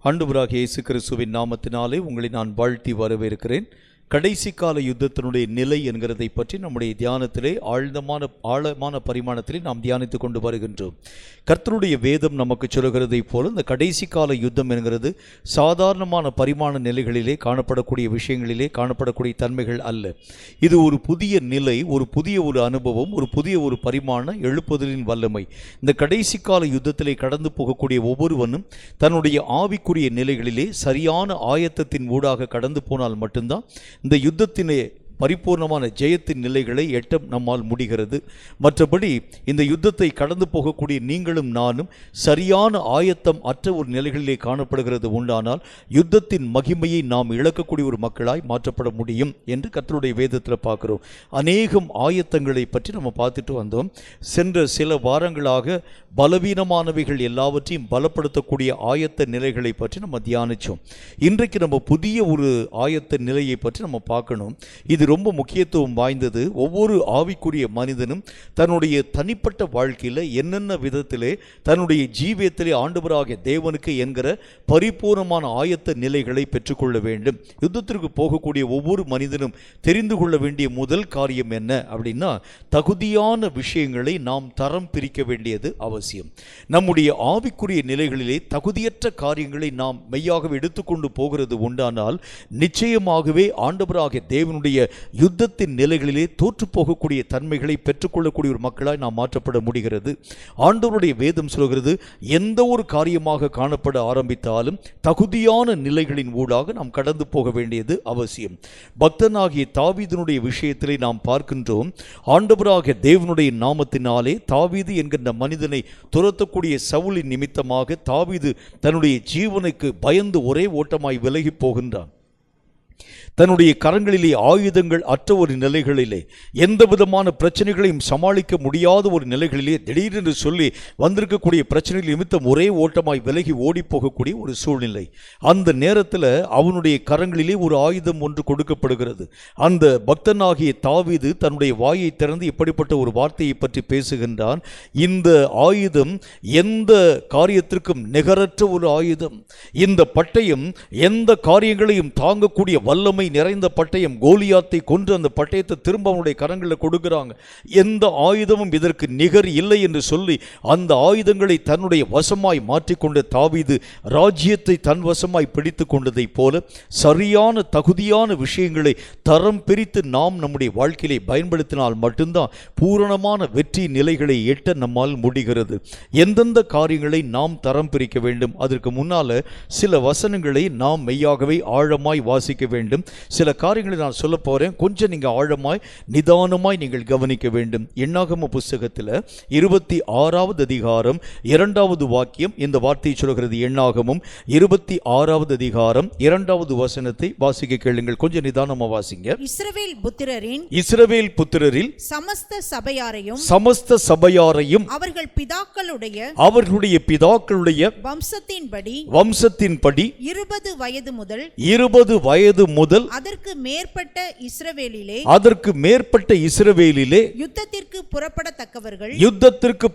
ஆண்டவராகிய இயேசு கிறிஸ்துவின் நாமத்தினாலே உங்களை நான் வாழ்த்தி வரவேற்கிறேன். கடைசி கால யுத்தத்தினுடைய நிலை என்கிறதை பற்றி நம்முடைய தியானத்திலே ஆழமான பரிமாணத்திலே நாம் தியானித்துக் கொண்டு வருகின்றோம். கர்த்தருடைய வேதம் நமக்கு சொல்கிறதை போல இந்த கடைசி கால யுத்தம் என்கிறது சாதாரணமான பரிமாண நிலைகளிலே காணப்படக்கூடிய விஷயங்களிலே காணப்படக்கூடிய தன்மைகள் அல்ல. இது ஒரு புதிய நிலை, ஒரு புதிய அனுபவம், ஒரு புதிய பரிமாண எழுப்புதலின் வல்லமை. இந்த கடைசி கால யுத்தத்திலே கடந்து போகக்கூடிய ஒவ்வொருவனும் தன்னுடைய ஆவிக்குரிய நிலைகளிலே சரியான ஆயத்தத்தின் ஊடாக கடந்து போனால் மட்டும்தான் இந்த யுத்தத்திலே பரிபூர்ணமான ஜெயத்தின் நிலைகளை எட்ட நம்மால் முடிகிறது. மற்றபடி இந்த யுத்தத்தை கடந்து போகக்கூடிய நீங்களும் நானும் சரியான ஆயத்தம் அற்ற ஒரு நிலைகளிலே காணப்படுகிறது உண்டானால் யுத்தத்தின் மகிமையை நாம் இழக்கக்கூடிய ஒரு மக்களாய் மாற்றப்பட முடியும் என்று கர்த்தருடைய வேதத்தில் பார்க்கிறோம். அநேகம் ஆயத்தங்களை பற்றி நம்ம பார்த்துட்டு வந்தோம். சென்ற சில வாரங்களாக பலவீனமானவைகள் எல்லாவற்றையும் பலப்படுத்தக்கூடிய ஆயத்த நிலைகளை பற்றி நம்ம தியானித்தோம். இன்றைக்கு நம்ம புதிய ஒரு ஆயத்த நிலையை பற்றி நம்ம பார்க்கணும். இது ரொம்ப முக்கியத்துவம் வாய்ந்தது. ஒவ்வொரு ஆவிக்குரிய மனிதனும் தன்னுடைய தனிப்பட்ட வாழ்க்கையில் என்னென்ன விதத்திலே தன்னுடைய ஜீவியத்திலே ஆண்டவராகிய தேவனுக்கு என்கிற பரிபூர்ணமான ஆயத்த நிலைகளை பெற்றுக்கொள்ள வேண்டும். யுத்தத்திற்கு போகக்கூடிய ஒவ்வொரு மனிதனும் தெரிந்து கொள்ள வேண்டிய முதல் காரியம் என்ன அப்படின்னா, தகுதியான விஷயங்களை நாம் தரம் பிரிக்க வேண்டியது அவசியம். நம்முடைய ஆவிக்குரிய நிலைகளிலே தகுதியற்ற காரியங்களை நாம் மெய்யாகவே எடுத்துக்கொண்டு போகிறது உண்டானால் நிச்சயமாகவே ஆண்டவராகிய தேவனுடைய யுத்தத்தின் நிலைகளிலே தோற்று போகக்கூடிய தன்மைகளை பெற்றுக்கொள்ளக்கூடிய ஒரு மக்களாய் நாம் மாற்றப்பட முடிகிறது. ஆண்டவருடைய வேதம் சொல்கிறது, எந்த ஒரு காரியமாக காணப்பட ஆரம்பித்தாலும் தகுதியான நிலைகளின் ஊடாக நாம் கடந்து போக வேண்டியது அவசியம். பக்தனாகிய தாவீதினுடைய விஷயத்திலே நாம் பார்க்கின்றோம். ஆண்டவராகிய தேவனுடைய நாமத்தினாலே தாவீது என்கின்ற மனிதனை துரத்தக்கூடிய சவுலின் நிமித்தமாக தாவீது தன்னுடைய ஜீவனுக்கு பயந்து ஒரே ஓட்டமாய் விலகி போகின்றான். தன்னுடைய கரங்களிலே ஆயுதங்கள் அற்ற ஒரு நிலைகளிலே, எந்த விதமான பிரச்சனைகளையும் சமாளிக்க முடியாத ஒரு நிலைகளிலே திடீரென்று சொல்லி வந்திருக்கக்கூடிய பிரச்சனைகள் நிமித்தம் ஒரே ஓட்டமாய் விலகி ஓடி போகக்கூடிய ஒரு சூழ்நிலை. அந்த நேரத்தில் அவனுடைய கரங்களிலே ஒரு ஆயுதம் ஒன்று கொடுக்கப்படுகிறது. அந்த பக்தனாகிய தாவீது தன்னுடைய வாயை திறந்து இப்படிப்பட்ட ஒரு வார்த்தையை பற்றி பேசுகின்றான். இந்த ஆயுதம் எந்த காரியத்திற்கும் நிகரற்ற ஒரு ஆயுதம். இந்த பட்டயம் எந்த காரியங்களையும் தாங்கக்கூடிய வல்லமை நிறைந்த பட்டயம். கோலியாத்தை கொன்று அந்த பட்டயத்தை திரும்ப அவனுடைய கரங்களில் கொடுக்கிறாங்க. எந்த ஆயுதமும் இதற்கு நிகர் இல்லை என்று சொல்லி அந்த ஆயுதங்களை தன்னுடைய வசமாய் மாற்றிக்கொண்ட தாவீது ராஜ்யத்தை தன் வசமாய் பிடித்து கொண்டதை போல சரியான தகுதியான விஷயங்களை தரம் பிரித்து நாம் நம்முடைய வாழ்க்கையிலே பயன்படுத்தினால் மட்டும்தான் பூரணமான வெற்றி நிலைகளை எட்ட நம்மால் முடிகிறது. எந்தெந்த காரியங்களை நாம் தரம் பிரிக்க வேண்டும், அதற்கு முன்னால சில வசனங்களை நாம் மெய்யாகவே ஆழமாய் வாசிக்க வேண்டும். சில காரியங்களை நான் சொல்ல போறேன், கொஞ்சம் நீங்க ஆழமாய் நிதானமாய் நீங்கள் கவனிக்க வேண்டும். என்னாகம புஸ்தகத்தில் 26வது அதிகாரம் 2வது வாக்கியம் இந்த வார்த்தையை சொல்கிறது. என்னாகமும் 26வது அதிகாரம் 2வது வசனத்தை வாசிக்க கேளுங்கள். கொஞ்சம் நிதானமா வாசிங்க. இஸ்ரவேல் புத்திரரில் சமஸ்த சபையாரையும் அவர்களுடைய பிதாக்களுடைய வம்சத்தின்படி 20 வயது முதல் அதற்கு மேற்பட்ட இஸ்ரவேலிலே யுத்தத்திற்கு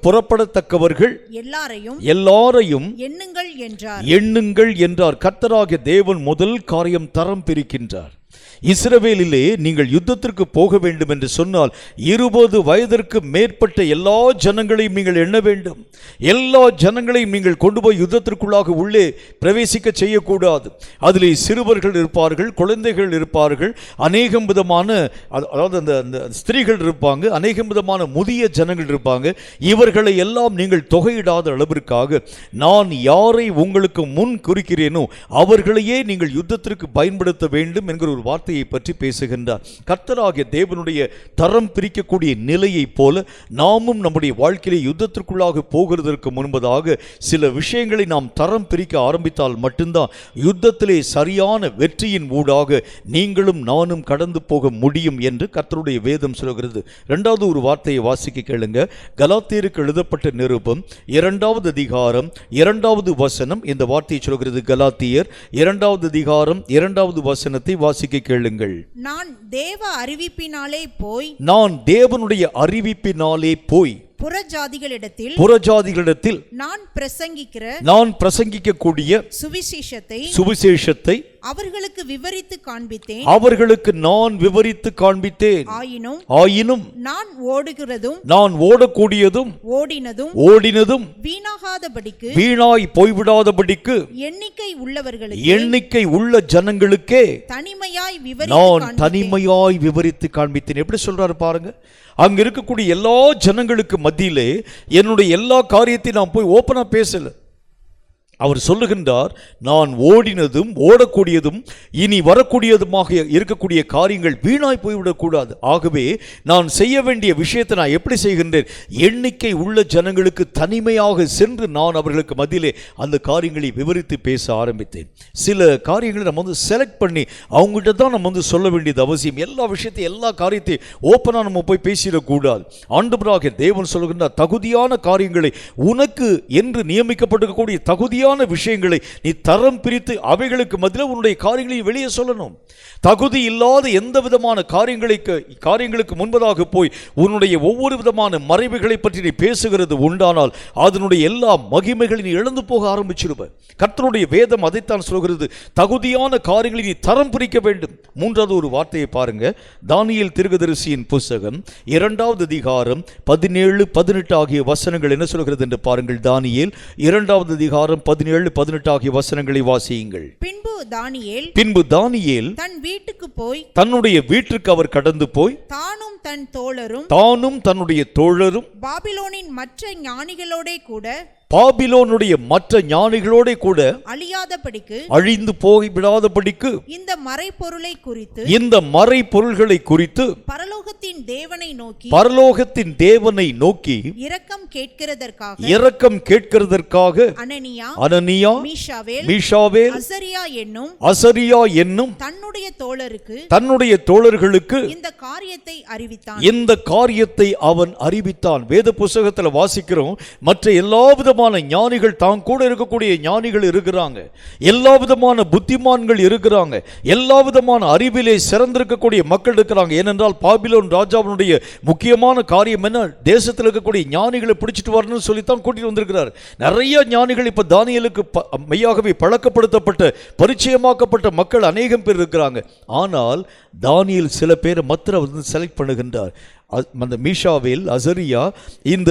புறப்படத்தக்கவர்கள் எல்லாரையும் எண்ணுங்கள் என்றார். கர்த்தராகிய தேவன் முதல் காரியம் தரம் பிரிக்கின்றார். இஸ்ரவேலிலே நீங்கள் யுத்தத்திற்கு போக வேண்டும் என்று சொன்னால் 20 வயதிற்கு மேற்பட்ட எல்லா ஜனங்களையும் நீங்கள் எண்ண வேண்டும். எல்லா ஜனங்களையும் நீங்கள் கொண்டு போய் யுத்தத்திற்குள்ளாக உள்ளே பிரவேசிக்க செய்யக்கூடாது. அதிலே சிறுவர்கள் இருப்பார்கள், குழந்தைகள் இருப்பார்கள், அநேகம் விதமான அதாவது அந்த ஸ்திரீகள் இருப்பாங்க, அநேகம் விதமான முதிய ஜனங்கள் இருப்பாங்க. இவர்களை எல்லாம் நீங்கள் தொகையிடாத அளவிற்காக நான் யாரை உங்களுக்கு முன் குறிக்கிறேனோ அவர்களையே நீங்கள் யுத்தத்திற்கு பயன்படுத்த வேண்டும் என்கிற ஒரு வார்த்தையை பற்றி பேசுகின்றார். கர்த்தராகிய தேவனுடைய தரம் பிரிக்கக்கூடிய நிலையை போல நாமும் நம்முடைய வாழ்க்கையிலே யுத்தத்திற்குள்ளாக போகிறதற்கு முன்பதாக சில விஷயங்களை நாம் தரம் பிரிக்க ஆரம்பித்தால் மட்டும்தான் யுத்தத்திலே சரியான வெற்றியின் ஊடாக நீங்களும் நானும் கடந்து போக முடியும் என்று கர்த்தருடைய வேதம் சொல்கிறது. இரண்டாவது ஒரு வார்த்தையை வாசிக்க கேளுங்க. கலாத்தியருக்கு எழுதப்பட்ட நிருபம் 2வது அதிகாரம் 2வது வசனம் இந்த வார்த்தையை சொல்கிறது. கலாத்தியர் 2வது அதிகாரம் 2வது வசனத்தை வாசிக்க கேளுங்கள். நான் தேவனுடைய அறிவிப்பினாலே போய் புறஜாதிகளிடத்தில் நான் பிரசங்கிக்கக்கூடிய சுவிசேஷத்தை அவர்களுக்கு நான் விவரித்து காண்பித்தேன். ஆயினும் நான் ஓடக்கூடியதும் ஓடினதும் வீணாய் போய்விடாதபடிக்கு எண்ணிக்கை உள்ள ஜனங்களுக்கே நான் தனிமையாய் விவரித்து காண்பித்தேன். எப்படி சொல்றாரு பாருங்க. அங்க இருக்கக்கூடிய எல்லா ஜனங்களுக்கு மத்தியிலே என்னுடைய எல்லா காரியத்தையும் நான் போய் ஓப்பனா பேசல. அவர் சொல்லுகின்றார், நான் ஓடினதும் ஓடக்கூடியதும் இனி வரக்கூடியதுமாக இருக்கக்கூடிய காரியங்கள் வீணாய் போய்விடக்கூடாது. ஆகவே நான் செய்ய வேண்டிய விஷயத்தை நான் எப்படி செய்கின்றேன்? எண்ணிக்கை உள்ள ஜனங்களுக்கு தனிமையாக சென்று நான் அவர்களுக்கு மத்தியிலே அந்த காரியங்களை விவரித்து பேச ஆரம்பித்தேன். சில காரியங்களை நம்ம செலக்ட் பண்ணி அவங்ககிட்ட தான் நம்ம சொல்ல வேண்டியது அவசியம். எல்லா விஷயத்தையும் எல்லா காரியத்தையும் ஓப்பனாக நம்ம போய் பேசிடக்கூடாது. ஆண்டவராகிய தேவன் சொல்லுகின்றார், தகுதியான காரியங்களை உனக்கு என்று நியமிக்கப்பட்டிருக்கக்கூடிய தகுதியான விஷயங்களை நீ தரம் பிரித்து அவைகளுக்கு மத்தியில் உன்னுடைய காரியங்களை வெளியே சொல்லணும். தகுதி இல்லாத எந்த விதமான காரியங்களுக்கு முன்பதாக போய் உன்னுடைய ஒவ்வொரு விதமான மறைவுகளை பற்றி நீ பேசுகிறது உண்டானால் அதனுடைய எல்லா மகிமைகளை நீ இழந்து போக ஆரம்பிச்சிருவ. கர்த்தருடைய வேதம் அதைத்தான் சொல்கிறது, தகுதியான காரியங்களை நீ தரம் பிரிக்க வேண்டும். மூன்றாவது ஒரு வார்த்தையை பாருங்க. தானியேல் தீர்க்கதரிசியின் புத்தகம் 2வது அதிகாரம் 17-18 ஆகிய வசனங்கள் என்ன சொல்கிறது என்று பாருங்கள். தானியேல் 2வது அதிகாரம் 17-18 ஆகிய வசனங்களை வாசியுங்கள். பின்பு தானியேல் தன்னுடைய வீட்டுக்கு அவர் கடந்து போய் தானும் தன்னுடைய தோழரும் பாபிலோனின் மற்ற ஞானிகளோட கூட அழிந்து போய்விடாதபடிக்கு இந்த மறைபொருள்களை குறித்து பரலோகத்தின் தேவனை நோக்கி இரக்கம் கேட்கிறதற்காக அனனியா மீஷாவேல் அசரியா என்னும் தன்னுடைய தோழர்களுக்கு இந்த காரியத்தை அவன் அறிவித்தான். வேத புத்தகத்தில் வாசிக்கிறோம், மற்ற எல்லா விதமான ஞானிகள் தான் கூட இருக்கக்கூடிய ஞானிகள் இருக்கிறாங்க, எல்லா விதமான புத்திமான்கள் இருக்கிறாங்க, எல்லா விதமான அறிவிலே சிறந்திருக்கக்கூடிய மக்கள் இருக்கிறாங்க. ஏனென்றால் பாபிலோன் ராஜாவினுடைய முக்கியமான காரியம் என்ன? தேசத்தில் இருக்கக்கூடிய ஞானிகளை பிடிச்சிட்டு வரணும்னு சொல்லித்தான் கூட்டிட்டு வந்திருக்கிறார். நிறைய ஞானிகள் இப்ப தானியேலுக்கு மெய்யாகவே பழக்கப்படுத்தப்பட்ட பரிச்சயமாக்கப்பட்ட மக்கள் அநேகம் பேர் இருக்கிறாங்க. ஆனால் தானியேல் சில பேரை மாத்திரம் செலக்ட் பண்ணுகின்றார். அந்த மீஷாவேல், அசரியா, இந்த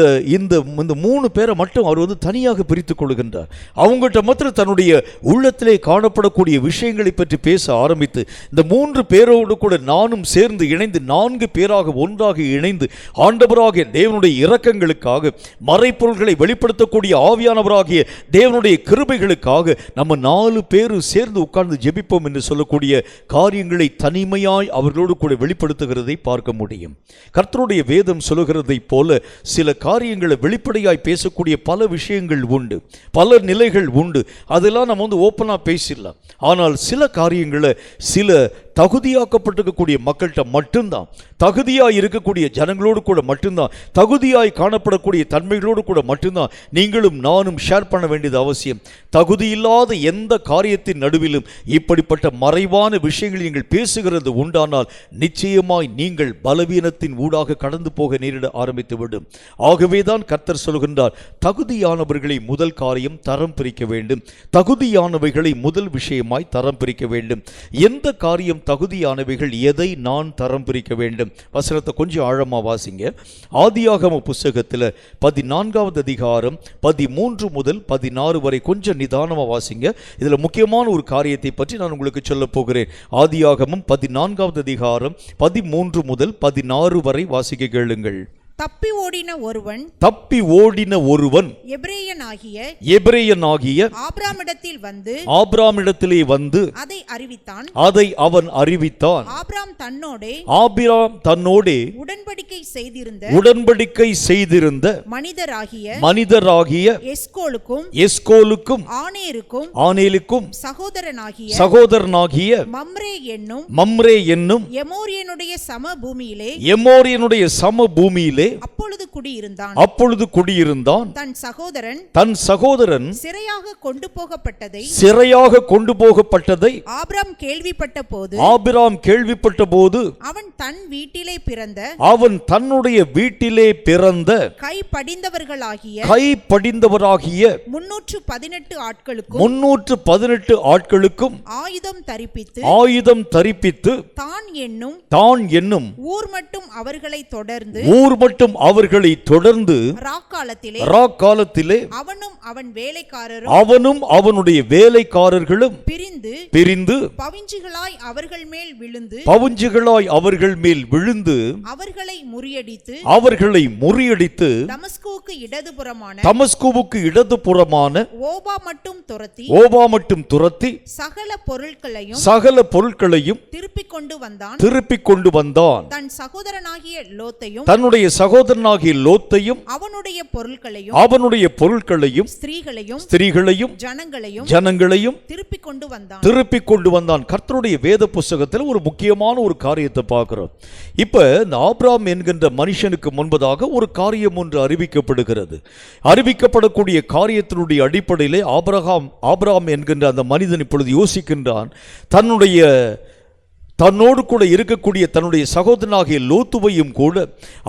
3 பேரை மட்டும் அவர் தனியாக பிரித்துக் கொள்கின்றார். அவங்ககிட்ட மாத்திரம் தன்னுடைய உள்ளத்திலே காணப்படக்கூடிய விஷயங்களை பற்றி பேச ஆரம்பித்து இந்த 3 பேரோடு கூட நானும் சேர்ந்து இணைந்து 4 பேராக ஒன்றாக இணைந்து ஆண்டவராகிய தேவனுடைய இரக்கங்களுக்காக மறைப்பொருள்களை வெளிப்படுத்தக்கூடிய ஆவியானவராகிய தேவனுடைய கிருபைகளுக்காக நம்ம 4 பேரும் சேர்ந்து உட்கார்ந்து ஜெபிப்போம் என்று சொல்லக்கூடிய காரியங்களை தனிமையாய் அவர்களோடு கூட வெளிப்படுத்துகிறதை பார்க்க முடியும். கர்த்தருடைய வேதம் சொல்லுகிறதை போல சில காரியங்களை வெளிப்படையாய் பேசக்கூடிய பல விஷயங்கள் உண்டு, பல நிலைகள் உண்டு. அதெல்லாம் நம்ம ஓப்பனா பேசிடலாம். ஆனால் சில காரியங்களை சில தகுதியாக்கப்பட்டிருக்கக்கூடிய மக்கள்கிட்ட மட்டும்தான், தகுதியாய் இருக்கக்கூடிய ஜனங்களோடு கூட மட்டும்தான், தகுதியாய் காணப்படக்கூடிய தன்மைகளோடு கூட மட்டும்தான் நீங்களும் நானும் ஷேர் பண்ண வேண்டியது அவசியம். தகுதியில்லாத எந்த காரியத்தின் நடுவிலும் இப்படிப்பட்ட மறைவான விஷயங்களை நீங்கள் பேசுகிறது உண்டானால் நிச்சயமாய் நீங்கள் பலவீனத்தின் ஊடாக கடந்து போக நேரிட ஆரம்பித்துவிடும். ஆகவேதான் கர்த்தர் சொல்கின்றார், தகுதியானவர்களை முதல் காரியம் தரம் பிரிக்க வேண்டும், தகுதியானவைகளை முதல் விஷயமாய் தரம் பிரிக்க வேண்டும். எந்த காரியம் தகுதியானவைகள், எதை நான் தரம் பிரிக்க வேண்டும்? வசனத்தை கொஞ்சம் ஆழமா வாசிங்க. ஆதியாகம புத்தகத்தில் 14வது அதிகாரம் 13 முதல் 16 வரை கொஞ்சம் நிதானமா வாசிங்க. இதுல முக்கியமான ஒரு காரியத்தை பற்றி நான் உங்களுக்கு சொல்ல போகிறேன். ஆதியாகமம் 14வது அதிகாரம் 13 முதல் 16 வரை வாசிக்க கேளுங்கள். தப்பி ஓடின ஒருவன் எபிரேயனாகிய ஆபிரகாமிடத்திலே வந்து அதை அவன் அறிவித்தான். ஆபிரகாம் தன்னோடே உடன்படிக்கை செய்திருந்த மனிதராகிய எஸ்கோலுக்கும் ஆனேலுக்கும் சகோதரனாகிய மம்ரே என்னும் எமோரியனுடைய சமபூமியிலே அப்பொழுது குடியிருந்தான். தன் சகோதரன் சிறையாக கொண்டு போகப்பட்டதை ஆபிராம் கேள்விப்பட்ட போது அவன் தன்னுடைய வீட்டிலே பிறந்த கைப்படிந்தவர்களாகிய 318 ஆட்களுக்கும் ஆயுதம் தரிப்பித்து தான் என்னும் ஊர் மட்டும் அவர்களை தொடர்ந்து ராக்காலத்திலே அவனும் அவனுடைய வேலைக்காரர்களும் பிரிந்து பவிஞ்சுகளாய் அவர்கள் மேல் விழுந்து அவர்களை முறியடித்து தமஸ்குவுக்கு இடதுபுறமான ஓபா மட்டும் துரத்தி சகல பொருட்களையும் திருப்பிக் கொண்டு வந்தான். தன்னுடைய சகோதரனாகிய லோத்தையும் அவனுடைய பொருட்களையும் ஸ்திரீகளையும் ஜனங்களையும் திருப்பிக் கொண்டு வந்தான். கர்த்தருடைய வேத புஸ்தகத்தில் ஒரு முக்கியமான ஒரு காரியத்தை பார்க்கிறோம். இப்ப இந்த ஆபிராம் என்கின்ற மனுஷனுக்கு முன்பதாக ஒரு காரியம் ஒன்று அறிவிக்கப்படக்கூடிய காரியத்தினுடைய அடிப்படையிலே ஆபிராம் என்கின்ற அந்த மனிதன் இப்பொழுது யோசிக்கின்றான். தன்னோடு கூட இருக்கக்கூடிய தன்னுடைய சகோதரனாகிய லோத்துவையும் கூட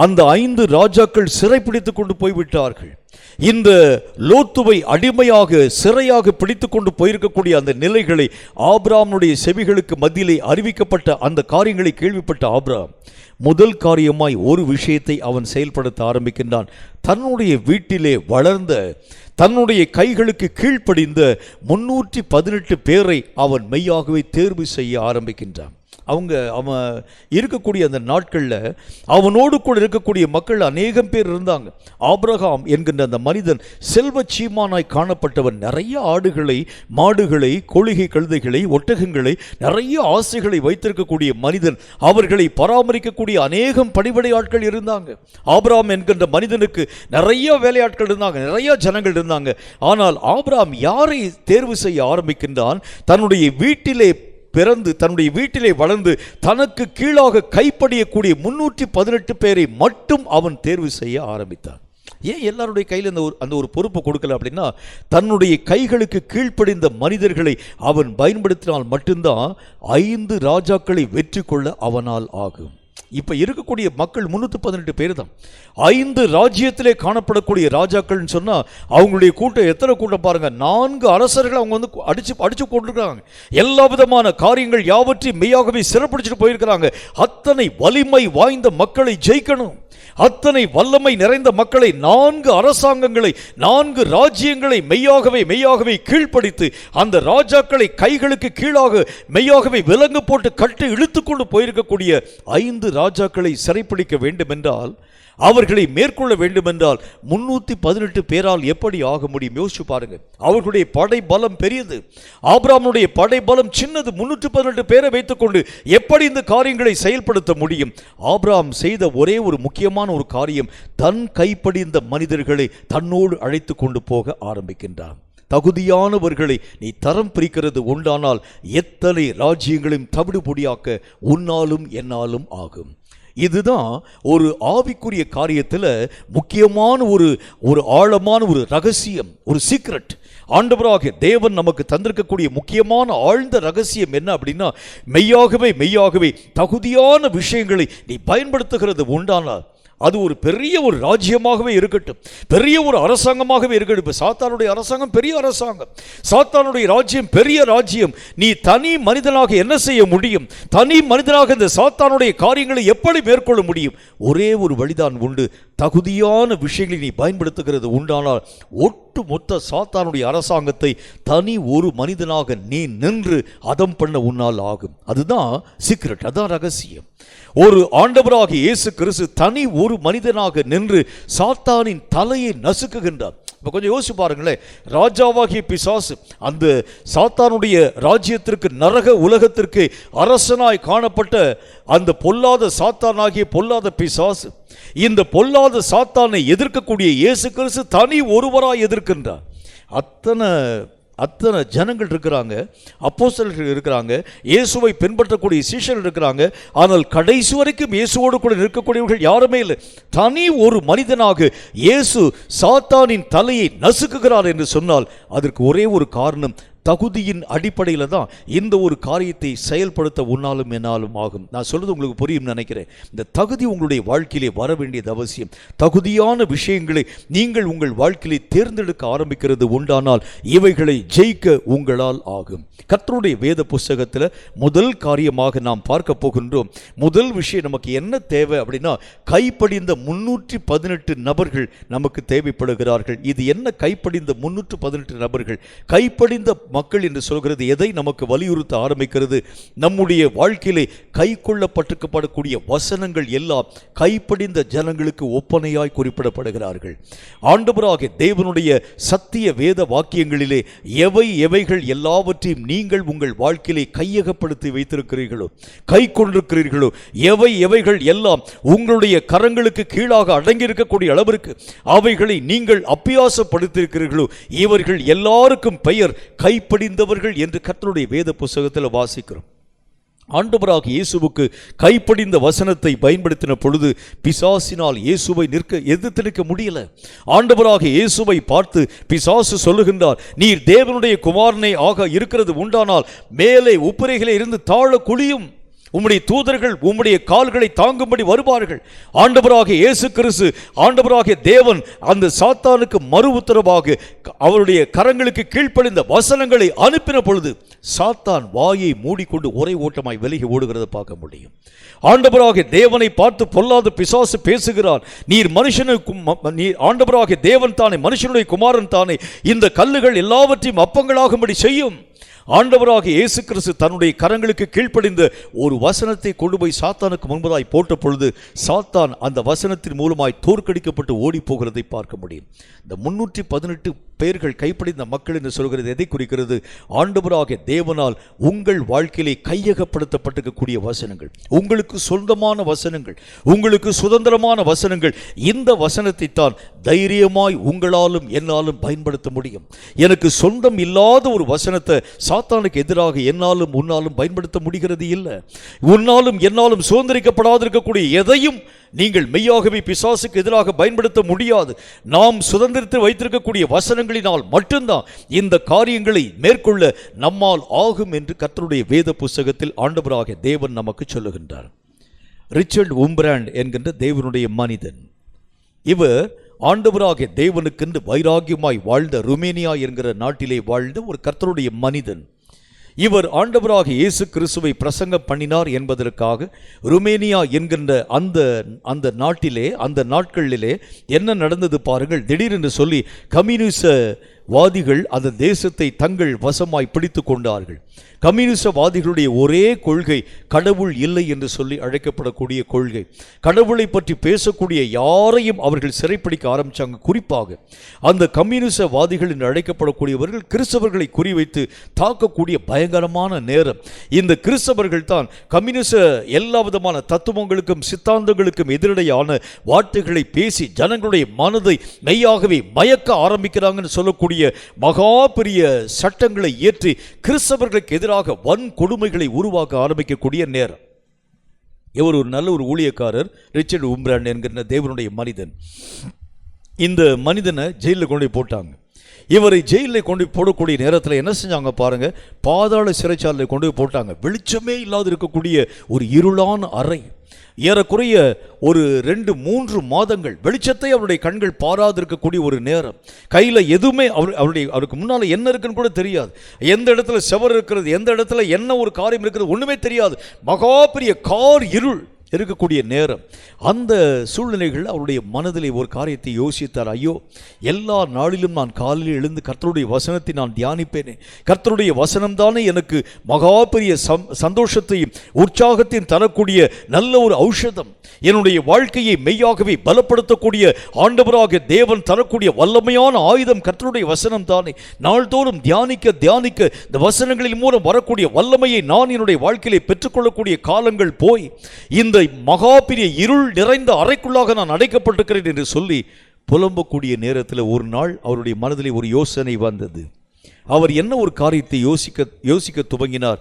அந்த 5 ராஜாக்கள் சிறைப்பிடித்துக் கொண்டு போய்விட்டார்கள். இந்த லோத்துவை அடிமையாக சிறையாக பிடித்துக் கொண்டு போயிருக்கக்கூடிய அந்த நிலைகளை ஆபிராமுடைய செவிகளுக்கு மத்தியிலே அறிவிக்கப்பட்ட அந்த காரியங்களை கேள்விப்பட்ட ஆபிராம் முதல் காரியமாய் ஒரு விஷயத்தை அவன் செயல்படுத்த ஆரம்பிக்கின்றான். தன்னுடைய வீட்டிலே வளர்ந்த தன்னுடைய கைகளுக்கு கீழ்ப்படிந்த 318 பேரை அவன் மெய்யாகவே தேர்வு செய்ய ஆரம்பிக்கின்றான். அவன் இருக்கக்கூடிய அந்த நாட்களில் அவனோடு கூட இருக்கக்கூடிய மக்கள் அநேகம் பேர் இருந்தாங்க. ஆபிரகாம் என்கின்ற அந்த மனிதன் செல்வ சீமானாய் காணப்பட்டவன். நிறைய ஆடுகளை, மாடுகளை, கோழிகை கழுதைகளை, ஒட்டகங்களை, நிறைய ஆசைகளை வைத்திருக்கக்கூடிய மனிதன். அவர்களை பராமரிக்கக்கூடிய அநேகம் பணிபடை ஆட்கள் இருந்தாங்க. ஆபிரகாம் என்கின்ற மனிதனுக்கு நிறைய வேலையாட்கள் இருந்தாங்க, நிறைய ஜனங்கள் இருந்தாங்க. ஆனால் ஆபிரகாம் யாரை தேர்வு செய்ய ஆரம்பிக்கின்றான்? தன்னுடைய வீட்டிலே பிறந்து தன்னுடைய வீட்டிலே வளர்ந்து தனக்கு கீழாக கைப்படியக்கூடிய 318 பேரை மட்டும் அவன் தேர்வு செய்ய ஆரம்பித்தான். ஏன் எல்லாருடைய கையில் அந்த ஒரு பொறுப்பு கொடுக்கல அப்படின்னா, தன்னுடைய கைகளுக்கு கீழ்ப்படிந்த மனிதர்களை அவன் பயன்படுத்தினால் மட்டும்தான் 5 ராஜாக்களை வெற்றி கொள்ள அவனால் ஆகும். இப்ப இருக்கக்கூடிய மக்கள் 318 பேர் தான். 5 ராஜ்யத்திலே காணப்படக்கூடிய ராஜாக்கள்னு சொன்னா அவங்களுடைய கூட்டம் எத்தனை கூட்டம் பாருங்க. 4 அரசர்கள் அவங்க வந்து அடிச்சு கொண்டிருக்கிறாங்க. எல்லா விதமான காரியங்கள் யாவற்றையும் மெய்யாகவே சிறப்பிடிச்சிட்டு போயிருக்கிறாங்க. அத்தனை வலிமை வாய்ந்த மக்களை ஜெயிக்கணும், அத்தனை வல்லமை நிறைந்த மக்களை, 4 அரசாங்கங்களை, 4 ராஜ்யங்களை மெய்யாகவே கீழ்ப்படித்து அந்த ராஜாக்களை கைகளுக்கு கீழாக மெய்யாகவே விலங்கு போட்டு கட்டு இழுத்துக்கொண்டு போயிருக்கக்கூடிய 5 ராஜாக்களை சிறைப்பிடிக்க வேண்டும் என்றால், அவர்களை மேற்கொள்ள வேண்டும் என்றால் 318 பேரால் எப்படி ஆக முடியும்? யோசிச்சு பாருங்க. அவர்களுடைய படை பலம் பெரியது, ஆபிரகாமுடைய படை பலம் சின்னது. 318 பேரை வைத்துக்கொண்டு எப்படி இந்த காரியங்களை செயல்படுத்த முடியும்? ஆபிரகாம் செய்த ஒரே ஒரு முக்கியமான ஒரு காரியம், தன் கைப்படிந்த மனிதர்களை தன்னோடு அழைத்து கொண்டு போக ஆரம்பிக்கின்றான். தகுதியானவர்களை நீ தரம் பிரிக்கிறது உண்டானால் எத்தனை ராஜ்யங்களையும் தவிடுபொடியாக்க உன்னாலும் என்னாலும் ஆகும். இதுதான் ஒரு ஆவிக்குரிய காரியத்தில் முக்கியமான ஒரு ஆழமான ஒரு ரகசியம், ஒரு சீக்ரெட். ஆண்டவராகிய தேவன் நமக்கு தந்திருக்கக்கூடிய முக்கியமான ஆழ்ந்த ரகசியம் என்ன அப்படின்னா, மெய்யாகவே தகுதியான விஷயங்களை நீ பயன்படுத்துகிறது உண்டானால் அது ஒரு பெரிய ஒரு ராஜ்யமாகவே இருக்கட்டும், பெரிய ஒரு அரசாங்கமாகவே இருக்கட்டும். இப்போ சாத்தானுடைய அரசாங்கம் பெரிய அரசாங்கம், சாத்தானுடைய ராஜ்யம் பெரிய ராஜ்யம். நீ தனி மனிதனாக என்ன செய்ய முடியும்? தனி மனிதனாக இந்த சாத்தானுடைய காரியங்களை எப்படி மேற்கொள்ள முடியும்? ஒரே ஒரு வழிதான் உண்டு. தகுதியான விஷயங்களை நீ பயன்படுத்துகிறது உண்டானால் ஒட்டு மொத்த சாத்தானுடைய அரசாங்கத்தை தனி ஒரு மனிதனாக நீ நின்று அதம் பண்ண உன்னால் ஆகும். அதுதான் சீக்ரெட், அதான் ரகசியம். ஒரு ஆண்டவராகிய இயேசு கிறிஸ்து தனி ஒரு மனிதனாக நின்று சாத்தானின் தலையை நசுக்குகின்றார். இப்போ கொஞ்சம் யோசிச்சு பாருங்களேன். ராஜாவாகிய பிசாசு அந்த சாத்தானுடைய ராஜ்யத்திற்கு, நரக உலகத்திற்கு அரசனாய் காணப்பட்ட அந்த பொல்லாத சாத்தானாகிய பொல்லாத பிசாசு, இந்த பொல்லாத சாத்தானை எதிர்க்கக்கூடிய இயேசு கிறிஸ்து தனி ஒருவராய் எதிர்க்கின்றார். அத்தனை அத்தனை ஜனங்கள் இருக்கிறாங்க, அப்போஸ்தலர்கள் இருக்கிறாங்க, இயேசுவை பின்பற்றக்கூடிய சீஷர்கள் இருக்கிறாங்க. ஆனால் கடைசி வரைக்கும் இயேசுவோடு கூட நிற்கக்கூடியவர்கள் யாருமே இல்லை. தனி ஒரு மனிதனாக இயேசு சாத்தானின் தலையை நசுக்குகிறார் என்று சொன்னால் அதற்கு ஒரே ஒரு காரணம், தகுதியின் அடிப்படையில் தான் இந்த ஒரு காரியத்தை செயல்படுத்த உன்னாலும் என்னாலும் ஆகும். நான் சொல்றது உங்களுக்கு புரியும் நினைக்கிறேன். இந்த தகுதி உங்களுடைய வாழ்க்கையிலே வர வேண்டியது அவசியம். தகுதியான விஷயங்களை நீங்கள் உங்கள் வாழ்க்கையிலே தேர்ந்தெடுக்க ஆரம்பிக்கிறது உண்டானால் இவைகளை ஜெயிக்க உங்களால் ஆகும். கர்த்தருடைய வேத புஸ்தகத்தில் முதல் காரியமாக நாம் பார்க்க போகின்றோம். முதல் விஷயம் நமக்கு என்ன தேவை அப்படின்னா, கைப்படிந்த 318 நபர்கள் நமக்கு தேவைப்படுகிறார்கள். இது என்ன கைப்படிந்த 318 நபர்கள்? கைப்படிந்த மக்கள் என்று சொல்கிறது எதை நமக்கு வலியுறுத்த ஆரம்பிக்கிறது? நம்முடைய வாழ்க்கையிலே கை கொள்ளப்பட்டிருக்கப்படக்கூடிய வசனங்கள் எல்லாம் கைப்படிந்த ஜனங்களுக்கு ஒப்பனையாய் குறிப்பிடப்படுகிறார்கள். ஆண்டவராகிய தேவனுடைய சத்திய வேத வாக்கியங்களிலே எவைகள் எல்லாவற்றையும் நீங்கள் உங்கள் வாழ்க்கையிலே கையகப்படுத்தி வைத்திருக்கிறீர்களோ, கை கொண்டிருக்கிறீர்களோ, எவைகள் எல்லாம் உங்களுடைய கரங்களுக்கு கீழாக அடங்கியிருக்கக்கூடிய அளவிற்கு அவைகளை நீங்கள் அபியாசப்படுத்தியிருக்கிறீர்களோ, இவர்கள் எல்லாருக்கும் பெயர் கைப்படிந்தவர்கள் என்று கர்த்தருடைய வேத புஸ்தகத்தில் வாசிக்கிறோம். ஆண்டவராகிய இயேசுவுக்கு கைப்படிந்த வசனத்தை பயன்படுத்தின பொழுது பிசாசினால் இயேசுவை எதிர்த்து நிற்க முடியல. ஆண்டவராகிய இயேசுவை பார்த்து பிசாசு சொல்லுகின்றார், நீர் தேவனுடைய குமாரனை ஆக இருக்கிறது உண்டானால் மேலே உப்பரைகளே இருந்து தாழ குழியும், உம்முடைய தூதர்கள் உம்முடைய கால்களை தாங்கும்படி வருவார்கள். ஆண்டவராகிய இயேசு கிறிஸ்து, ஆண்டவராகிய தேவன் அந்த சாத்தானுக்கு மறு உத்தரவாக அவருடைய கரங்களுக்கு கீழ்ப்படிந்த வசனங்களை அனுப்பின பொழுது சாத்தான் வாயை மூடிக்கொண்டு ஒரே ஓட்டமாய் விலகி ஓடுகிறத பார்க்க முடியும். ஆண்டவராகிய தேவனை பார்த்து பொல்லாத பிசாசு பேசுகிறான், நீர் ஆண்டவராகிய தேவன் தானே, மனுஷனுடைய குமாரன் தானே, இந்த கல்லுகள் எல்லாவற்றையும் அப்பங்களாகும்படி செய்யும். ஆண்டவராகிய இயேசு கிறிஸ்து தன்னுடைய கரங்களுக்கு கீழ்ப்படிந்த ஒரு வசனத்தை கொண்டு போய் சாத்தானுக்கு முன்பதாய் போட்ட பொழுது சாத்தான் அந்த வசனத்தின் மூலமாய் தோற்கடிக்கப்பட்டு ஓடி போகிறதை பார்க்க முடியும். இந்த 318 பெயர்கள் கைப்படிந்த மக்கள் என்று சொல்கிறது எதை குறிக்கிறது? ஆண்டவராகிய தேவனால் உங்கள் வாழ்க்கையிலே கையகப்படுத்தப்பட்டிருக்கக்கூடிய வசனங்கள், உங்களுக்கு சொந்தமான வசனங்கள், உங்களுக்கு சுதந்திரமான வசனங்கள். இந்த வசனத்தை தான் தைரியமாய் உங்களாலும் என்னாலும் பயன்படுத்த முடியும். எனக்கு சொந்தம் இல்லாத ஒரு வசனத்தை சாத்தானுக்கு எதிராக என்னாலும் உன்னாலும் பயன்படுத்த முடிகிறது இல்லை. உன்னாலும் என்னாலும் சுதந்திரிக்கப்படாதிருக்கக்கூடிய எதையும் நீங்கள் மெய்யாகவே பிசாசுக்கு எதிராக பயன்படுத்த முடியாது. நாம் சுதந்திரத்தில் வைத்திருக்கக்கூடிய வசனங்களினால் மட்டும்தான் இந்த காரியங்களை மேற்கொள்ள நம்மால் ஆகும் என்று கர்த்தருடைய வேத புஸ்தகத்தில் ஆண்டவராகிய தேவன் நமக்கு சொல்லுகின்றார். ரிச்சர்ட் உம்பிராண்ட் என்கின்ற தேவனுடைய மனிதன், இவர் ஆண்டவராகிய தேவனுக்கென்று வைராகியமாய் வாழ்ந்த ருமேனியா என்கிற நாட்டிலே வாழ்ந்த ஒரு கர்த்தருடைய மனிதன். இவர் ஆண்டவராகிய இயேசு கிறிஸ்துவை பிரசங்கம் பண்ணினார் என்பதற்காக ருமேனியா என்கின்ற அந்த நாட்டிலே, அந்த நாட்களிலே என்ன நடந்தது பாருங்கள். திடீரென்று சொல்லி கம்யூனிசவாதிகள் அந்த தேசத்தை தங்கள் வசமாய் பிடித்து கொண்டார்கள். கம்யூனிசவாதிகளுடைய ஒரே கொள்கை கடவுள் இல்லை என்று சொல்லி அழைக்கப்படக்கூடிய கொள்கை. கடவுளை பற்றி பேசக்கூடிய யாரையும் அவர்கள் சிறைப்பிடிக்க ஆரம்பித்தாங்க. குறிப்பாக அந்த கம்யூனிசவாதிகள் என்று அழைக்கப்படக்கூடியவர்கள் கிறிஸ்தவர்களை குறிவைத்து தாக்கக்கூடிய பயங்கரமான நேரம். இந்த கிறிஸ்தவர்கள் தான் கம்யூனிச எல்லா விதமான தத்துவங்களுக்கும் சித்தாந்தங்களுக்கும் எதிரடையான வார்த்தைகளை பேசி ஜனங்களுடைய மனதை மெய்யாகவே மயக்க ஆரம்பிக்கிறாங்கன்னு சொல்லக்கூடிய மகா பெரிய சட்டங்களை ஏற்றி கிறிஸ்தவர்களுக்கு எதிராக வன் கொடுமைகளை உருவாக்க ஆரம்பிக்கக்கூடிய நேரம். இவர் ஒரு நல்ல ஒரு ஊழியக்காரர், ரிச்சர்ட் உம்பிராண்ட் என்கிற தேவனுடைய மனிதன். இந்த மனிதனை ஜெயிலில் கொண்டு போட்டாங்க. இவரை ஜெயிலில் கொண்டு போடக்கூடிய நேரத்தில் என்ன செஞ்சாங்க பாருங்க, பாதாள சிறைச்சாலையில் கொண்டு போட்டாங்க. வெளிச்சமே இல்லாது இருக்கக்கூடிய ஒரு இருளான அறை. ஏறக்குறைய ஒரு 2-3 மாதங்கள் வெளிச்சத்தை அவருடைய கண்கள் பாராதிருக்கக்கூடிய ஒரு நேரம். கையில் எதுவுமே அவருக்கு முன்னால் என்ன இருக்குன்னு கூட தெரியாது. எந்த இடத்துல செவர் இருக்கிறது, எந்த இடத்துல என்ன ஒரு காரியம் இருக்கிறது ஒன்றுமே தெரியாது. மகா பெரிய கார் இருள் இருக்கக்கூடிய நேரம். அந்த சூழ்நிலைகள் அவருடைய மனதிலே ஒரு காரியத்தை யோசித்தார். ஐயோ, எல்லா நாளிலும் நான் காலையில் எழுந்து கர்த்தருடைய வசனத்தை நான் தியானிப்பேனே, கர்த்தருடைய வசனம்தானே எனக்கு மகா பெரிய சந்தோஷத்தையும் உற்சாகத்தையும் தரக்கூடிய நல்ல ஒரு ஔஷதம், என்னுடைய வாழ்க்கையை மெய்யாகவே பலப்படுத்தக்கூடிய ஆண்டவராகிய தேவன் தரக்கூடிய வல்லமையான ஆயுதம் கர்த்தருடைய வசனம் தானே. நாள்தோறும் தியானிக்க தியானிக்க இந்த வசனங்களின் மூலம் வரக்கூடிய வல்லமையை நான் என்னுடைய வாழ்க்கையிலே பெற்றுக்கொள்ளக்கூடிய காலங்கள் போய் இந்த மகா பெரிய இருள் நிறைந்த அறைக்குள்ளாக நான் அடைக்கப்பட்டிருக்கிறேன் என்று சொல்லி புலம்பக்கூடிய நேரத்தில் ஒரு நாள் அவருடைய மனதிலே ஒரு யோசனை வந்தது. அவர் என்ன ஒரு காரியத்தை யோசிக்க துவங்கினார்.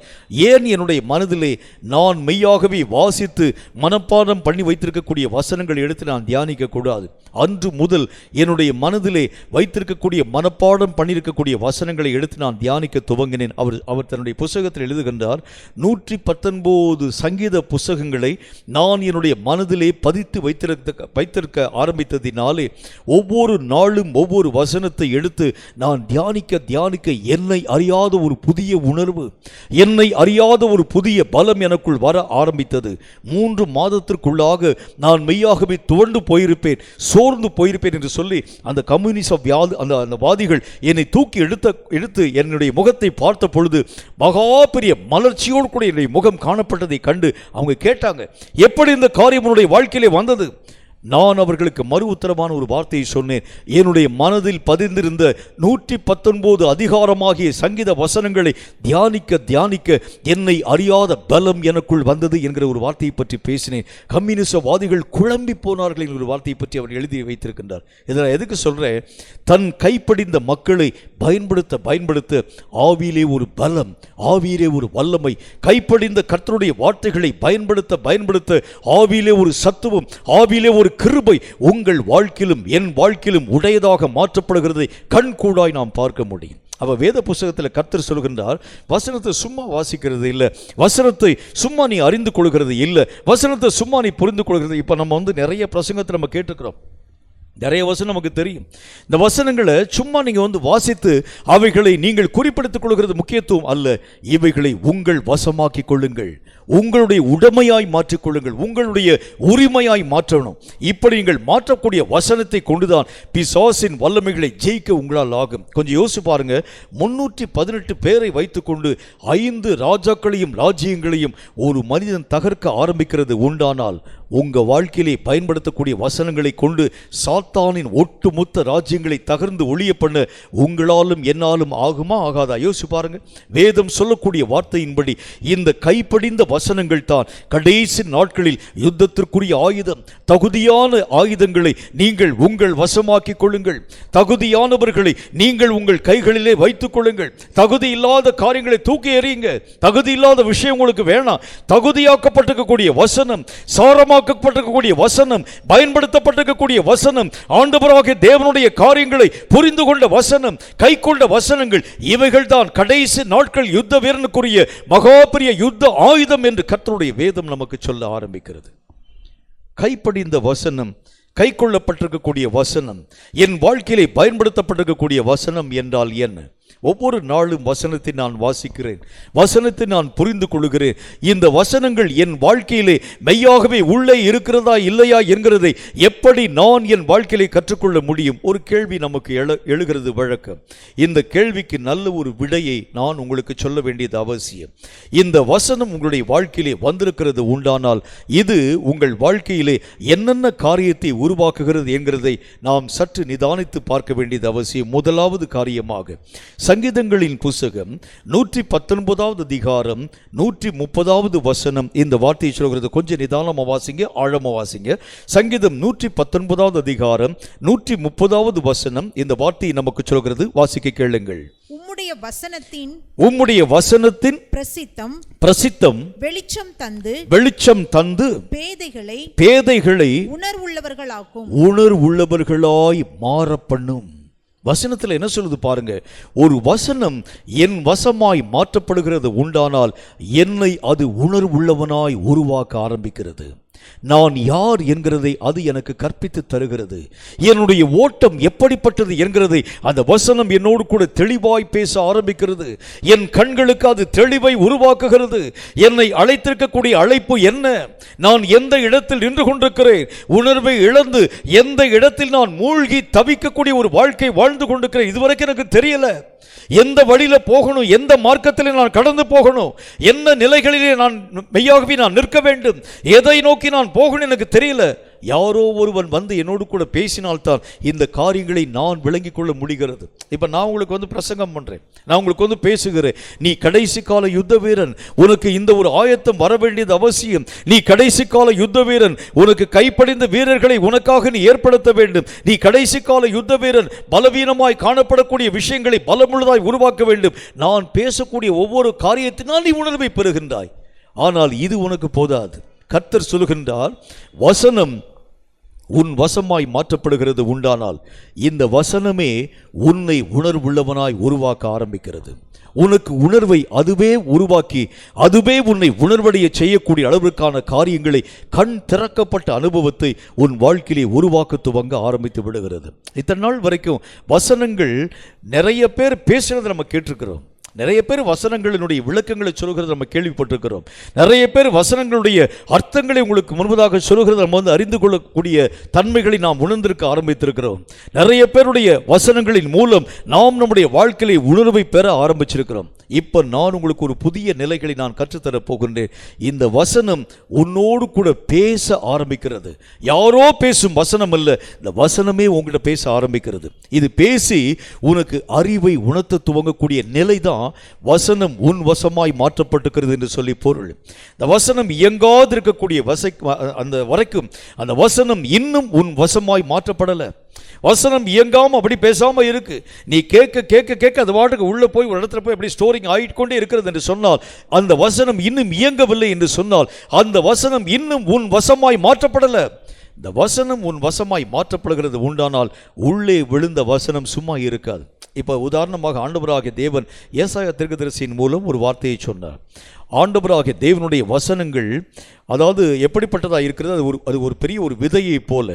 ஏன் என்னுடைய மனதிலே நான் மெய்யாகவே வாசித்து மனப்பாடம் பண்ணி வைத்திருக்கக்கூடிய வசனங்களை எடுத்து நான் தியானிக்க கூடாது? அன்று முதல் என்னுடைய மனதிலே வைத்திருக்கக்கூடிய மனப்பாடம் பண்ணியிருக்கக்கூடிய வசனங்களை எடுத்து நான் தியானிக்க துவங்கினேன். அவர் தன்னுடைய புஸ்தகத்தில் எழுதுகின்றார், 119 சங்கீத புஸ்தகங்களை நான் என்னுடைய மனதிலே பதித்து வைத்திருக்க ஆரம்பித்ததினாலே ஒவ்வொரு நாளும் ஒவ்வொரு வசனத்தை எடுத்து நான் தியானிக்க என்னை அறியாத ஒரு புதிய உணர்வு, என்னை அறியாத ஒரு புதிய பலம் எனக்குள் வர ஆரம்பித்தது. 3 மாதத்திற்குள்ளாக நான் மெய்யாகவே துவண்டு போயிருப்பேன், சோர்ந்து போயிருப்பேன் என்று சொல்லி அந்த கம்யூனிஸ்ட் அந்த வாதிகள் என்னை தூக்கி எடுத்து என்னுடைய முகத்தை பார்த்த பொழுது மகா பெரிய மலர்ச்சியோடு கூட என்னுடைய முகம் காணப்பட்டதை கண்டு அவங்க கேட்டாங்க, எப்படி இந்த காரியம் உன்னுடைய வாழ்க்கையிலே வந்தது? நான் அவர்களுக்கு மறு உத்தரமான ஒரு வார்த்தையை சொன்னேன். என்னுடைய மனதில் பதிந்திருந்த 119 அதிகாரமாகிய சங்கீத வசனங்களை தியானிக்க என்னை அறியாத பலம் எனக்குள் வந்தது என்கிற ஒரு வார்த்தையை பற்றி பேசினேன். கம்யூனிசவாதிகள் குழம்பி போனார்கள் என்கிற ஒரு வார்த்தையை பற்றி அவர் எழுதி வைத்திருக்கின்றார். இதில் எதுக்கு சொல்றேன்? தன் கைப்படிந்த மக்களை பயன்படுத்த ஆவியிலே ஒரு பலம், ஆவியிலே ஒரு வல்லமை, கைப்படிந்த கர்த்தருடைய வார்த்தைகளை பயன்படுத்த ஆவியிலே ஒரு சத்துவம், ஆவியிலே ஒரு கிருபை உங்கள் வாழ்க்கையிலும் என் வாழ்க்கையிலும் உடையதாக மாற்றப்படுகிறதை கண்கூடாய் நாம் பார்க்க முடியும். அவ வேத புஸ்தகத்தில் கர்த்தர் சொல்கின்றார், வசனத்தை சும்மா வாசிக்கிறது இல்லை, வசனத்தை சும்மா நீ அறிந்து கொள்கிறது இல்லை, வசனத்தை சும்மா நீ புரிந்து கொள்கிறது. இப்போ நம்ம நிறைய பிரசங்கத்தை நம்ம கேட்டுக்கிறோம், நிறைய வசனம் நமக்கு தெரியும். இந்த வசனங்களை சும்மா நீங்கள் வாசித்து அவைகளை நீங்கள் குறிப்பிடுத்திக் கொள்கிறது முக்கியத்துவம் அல்ல. இவைகளை உங்கள் வசமாக்கி கொள்ளுங்கள், உங்களுடைய உடைமையாய் மாற்றிக்கொள்ளுங்கள், உங்களுடைய உரிமையாய் மாற்றணும். இப்படி நீங்கள் மாற்றக்கூடிய வசனத்தை கொண்டுதான் பிசாசின் வல்லமைகளை ஜெயிக்க உங்களால் ஆகும். கொஞ்சம் யோசிச்சு பாருங்க, 318 பேரை வைத்துக்கொண்டு 5 ராஜாக்களையும் ராஜ்யங்களையும் ஒரு மனிதன் தகர்க்க ஆரம்பிக்கிறது உண்டானால் உங்க வாழ்க்கையிலே பயன்படுத்தக்கூடிய வசனங்களை கொண்டு சாத்தானின் ஒட்டுமொத்த ராஜ்யங்களை தகர்ந்து ஒளிய பண்ண உங்களாலும் என்னாலும் ஆகுமா ஆகாதா? யோசிச்சு பாருங்க. வேதம் சொல்லக்கூடிய வார்த்தையின்படி இந்த கைப்படிந்த வசனங்கள் தான் கடைசி நாட்களில் யுத்தத்திற்குரிய ஆயுதம். தகுதியான ஆயுதங்களை நீங்கள் உங்கள் வசமாக்கி கொள்ளுங்கள், தகுதியானவர்களை நீங்கள் உங்கள் கைகளிலே வைத்துக் கொள்ளுங்கள். தகுதி இல்லாத காரியங்களை தூக்கி எறியுங்க. தகுதி இல்லாத விஷயம் உங்களுக்கு வேணாம். தகுதியாக்கப்பட்டிருக்கக்கூடிய வசனம், சாரமாக்கப்பட்டிருக்கக்கூடிய வசனம், பயன்படுத்தப்பட்டிருக்கக்கூடிய வசனம், ஆண்டவராகிய தேவனுடைய காரியங்களை புரிந்து கொண்ட வசனம், கை கொண்ட வசனங்கள், இவைகள் தான் கடைசி நாட்கள் யுத்த வீரனுக்குரிய மகா பெரிய யுத்த ஆயுதம் என்று கர்த்தருடைய வேதம் நமக்கு சொல்ல ஆரம்பிக்கிறது. கைப்படிந்த வசனம், கை கொள்ளப்பட்டிருக்கக்கூடிய வசனம், என் வாழ்க்கையிலே பயன்படுத்தப்பட்டிருக்கக்கூடிய வசனம் என்றால் என்ன? ஒவ்வொரு நாளும் வசனத்தை நான் வாசிக்கிறேன், வசனத்தை நான் புரிந்து கொள்கிறேன். இந்த வசனங்கள் என் வாழ்க்கையிலே மெய்யாகவே உள்ளே இருக்கிறதா இல்லையா என்கிறதை எப்படி நான் என் வாழ்க்கையிலே கற்றுக்கொள்ள முடியும்? ஒரு கேள்வி நமக்கு எழுகிறது வழக்கம். இந்த கேள்விக்கு நல்ல ஒரு விடையை நான் உங்களுக்கு சொல்ல வேண்டியது அவசியம். இந்த வசனம் உங்களுடைய வாழ்க்கையிலே வந்திருக்கிறது உண்டானால் இது உங்கள் வாழ்க்கையிலே என்னென்ன காரியத்தை உருவாக்குகிறது என்கிறதை நாம் சற்று நிதானித்து பார்க்க வேண்டியது அவசியம். முதலாவது காரியமாக சங்கீதங்களின் புஸ்தகம் 119வது அதிகாரம் 130வது வசனம் இந்த வார்த்தையை சொல்கிறது. கொஞ்சம் நிதானமா வாசிங்க, ஆழமா வாசிங்க. சங்கீதம் 119வது அதிகாரம் 130வது வசனம் இந்த வார்த்தையை நமக்கு சொல்கிறது. வாசிக்க கேளுங்கள். உம்முடைய வசனத்தின் பிரசித்தம் வெளிச்சம் தந்து பேதைகளை உணர்வுள்ளவர்களாய் மாற பண்ணும். வசனத்தில் என்ன சொல்லுது பாருங்க. ஒரு வசனம் என் வசமாய் மாற்றப்படுகிறது உண்டானால் என்னை அது உணர்வுள்ளவனாய் உருவாக்க ஆரம்பிக்கிறது. நான் யார் என்கிறதை அது எனக்கு கற்பித்து தருகிறது. என்னுடைய ஓட்டம் எப்படிப்பட்டது என்கிறதை அந்த வசனம் என்னோடு கூட தெளிவாய் பேச ஆரம்பிக்கிறது. என் கண்களுக்கு அது தெளிவை உருவாக்குகிறது. என்னை அழைத்திருக்கக்கூடிய அழைப்பு என்ன? நான் எந்த இடத்தில் நின்று கொண்டிருக்கிறேன்? உணர்வை இழந்து எந்த இடத்தில் நான் மூழ்கி தவிக்கக்கூடிய ஒரு வாழ்க்கை வாழ்ந்து கொண்டிருக்கிறேன். இதுவரைக்கும் எனக்கு தெரியல. எந்த வழியில போகணும், எந்த மார்க்கத்திலே நான் கடந்து போகணும், என்ன நிலைகளிலே நான் மெய்யாகவே நான் நிற்க வேண்டும், எதை நோக்கி நான் போகணும் எனக்கு தெரியல. யாரோ ஒருவன் வந்து என்னோடு கூட பேசினால்தான் இந்த காரியங்களை நான் விளங்கிக் கொள்ள முடிகிறது. இப்போ நான் உங்களுக்கு வந்து பிரசங்கம் பண்ணுறேன், நான் உங்களுக்கு வந்து பேசுகிறேன். நீ கடைசி கால யுத்த வீரன், உனக்கு இந்த ஒரு ஆயத்தம் வர வேண்டியது அவசியம். நீ கடைசி கால யுத்த வீரன், உனக்கு கைப்படிந்த வீரர்களை உனக்காக நீ ஏற்படுத்த வேண்டும். நீ கடைசி கால யுத்த வீரன், பலவீனமாய் காணப்படக்கூடிய விஷயங்களை பலமுள்ளதாய் உருவாக்க வேண்டும். நான் பேசக்கூடிய ஒவ்வொரு காரியத்தினால் நீ உணர்வை பெறுகின்றாய். ஆனால் இது உனக்கு போதாது. கர்த்தர் சொல்லுகின்றார், வசனம் உன் வசமாய் மாற்றப்படுகிறது உண்டானால் இந்த வசனமே உன்னை உணர்வுள்ளவனாய் உருவாக்க ஆரம்பிக்கிறது. உனக்கு உணர்வை அதுவே உருவாக்கி அதுவே உன்னை உணர்வடைய செய்யக்கூடிய அளவிற்கான காரியங்களை, கண் திறக்கப்பட்ட அனுபவத்தை உன் வாழ்க்கையிலே உருவாக்க துவங்க ஆரம்பித்து விடுகிறது. இத்தனை நாள் வரைக்கும் வசனங்கள் நிறைய பேர் பேசுறதை நம்ம கேட்டிருக்கிறோம். நிறைய பேர் வசனங்களினுடைய விளக்கங்களை சொல்கிறது நம்ம கேள்விப்பட்டிருக்கிறோம். நிறைய பேர் வசனங்களுடைய அர்த்தங்களை உங்களுக்கு முன்பதாக சொல்கிறது நம்ம வந்து அறிந்து கொள்ளக்கூடிய தன்மைகளை நாம் உணர்ந்திருக்க ஆரம்பித்திருக்கிறோம். நிறைய பேருடைய வசனங்களின் மூலம் நாம் நம்முடைய வாழ்க்கையை உணர்வை பெற ஆரம்பிச்சிருக்கிறோம். இப்போ நான் உங்களுக்கு ஒரு புதிய நிலைகளை நான் கற்றுத்தர போகின்றேன். இந்த வசனம் உன்னோடு கூட பேச ஆரம்பிக்கிறது. யாரோ பேசும் வசனம் அல்ல, இந்த வசனமே உங்கள்கிட்ட பேச ஆரம்பிக்கிறது. இது பேசி உனக்கு அறிவை உணர்த்த துவங்கக்கூடிய நிலை தான் வசனம் உன் வசமாய் மாற்றப்பட்டிருக்கிறது என்று சொல்லி பொருள். இந்த வசனம் இயங்காது இருக்கக்கூடிய அந்த வரைக்கும் அந்த வசனம் இன்னும் உன் வசமாய் மாற்றப்படலை. வசனம் இயங்காம அப்படி பேசாம இருக்கு. நீ கேட்க கேட்க கேட்க அது வாட்டுக்கு உள்ள போய் ஒரு இடத்துல போய் அப்படி ஸ்டோரிங் ஆகிக்கொண்டே இருக்கிறது என்று சொன்னால், அந்த வசனம் இன்னும் இயங்கவில்லை என்று சொன்னால், அந்த வசனம் இன்னும் உன் வசமாய் மாற்றப்படலை. இந்த வசனம் உன் வசமாய் மாற்றப்படுகிறது உண்டானால் உள்ளே விழுந்த வசனம் சும்மா இருக்காது. இப்போ உதாரணமாக ஆண்டவராகிய தேவன் ஏசாயா தீர்க்கதரிசியின் மூலம் ஒரு வார்த்தையை சொன்னார். ஆண்டவராகிய தேவனுடைய வசனங்கள் அதாவது எப்படிப்பட்டதாக இருக்கிறது, அது ஒரு பெரிய ஒரு விதையை போல,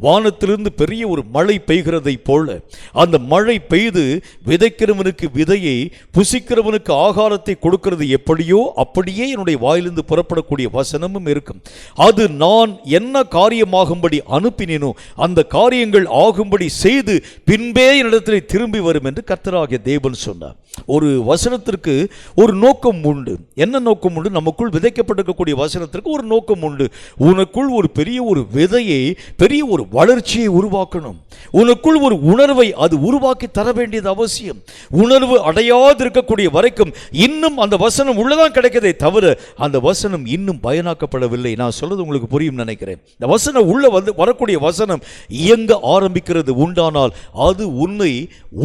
வானத்திலிருந்து பெரிய ஒரு மழை பெய்கிறதை போல, அந்த மழை பெய்து விதைக்கிறவனுக்கு விதையை, புசிக்கிறவனுக்கு ஆகாரத்தை கொடுக்கிறது எப்படியோ அப்படியே என்னுடைய வாயிலிருந்து புறப்படக்கூடிய வசனமும் இருக்கும். அது நான் என்ன காரியமாகும்படி அனுப்பினேனோ அந்த காரியங்கள் ஆகும்படி செய்து பின்பே என்னிடத்தில் திரும்பி வரும் என்று கர்த்தராகிய தேவன் சொன்னார். ஒரு வசனத்திற்கு ஒரு நோக்கம் உண்டு. என்ன நோக்கம் உண்டு? நமக்குள் விதைக்கப்பட்டிருக்கக்கூடிய வசனத்திற்கு ஒரு நோக்கம் உண்டு. உனக்குள் ஒரு பெரிய ஒரு விதையை, பெரிய ஒரு வளர்ச்சியை உருவாக்கணும். உனக்குள் ஒரு உணர்வை அது உருவாக்கி தர வேண்டியது அவசியம். உணர்வு அடையாது இருக்கக்கூடிய வரைக்கும் இன்னும் அந்த வசனம் உள்ளதான் கிடைக்கதே தவிர அந்த வசனம் இன்னும் பயனாக்கப்படவில்லை. நான் சொல்றது உங்களுக்கு புரியும் நினைக்கிறேன். இந்த வசனம் உள்ள வரக்கூடிய வசனம் இயங்க ஆரம்பிக்கிறது உண்டானால் அது உன்னை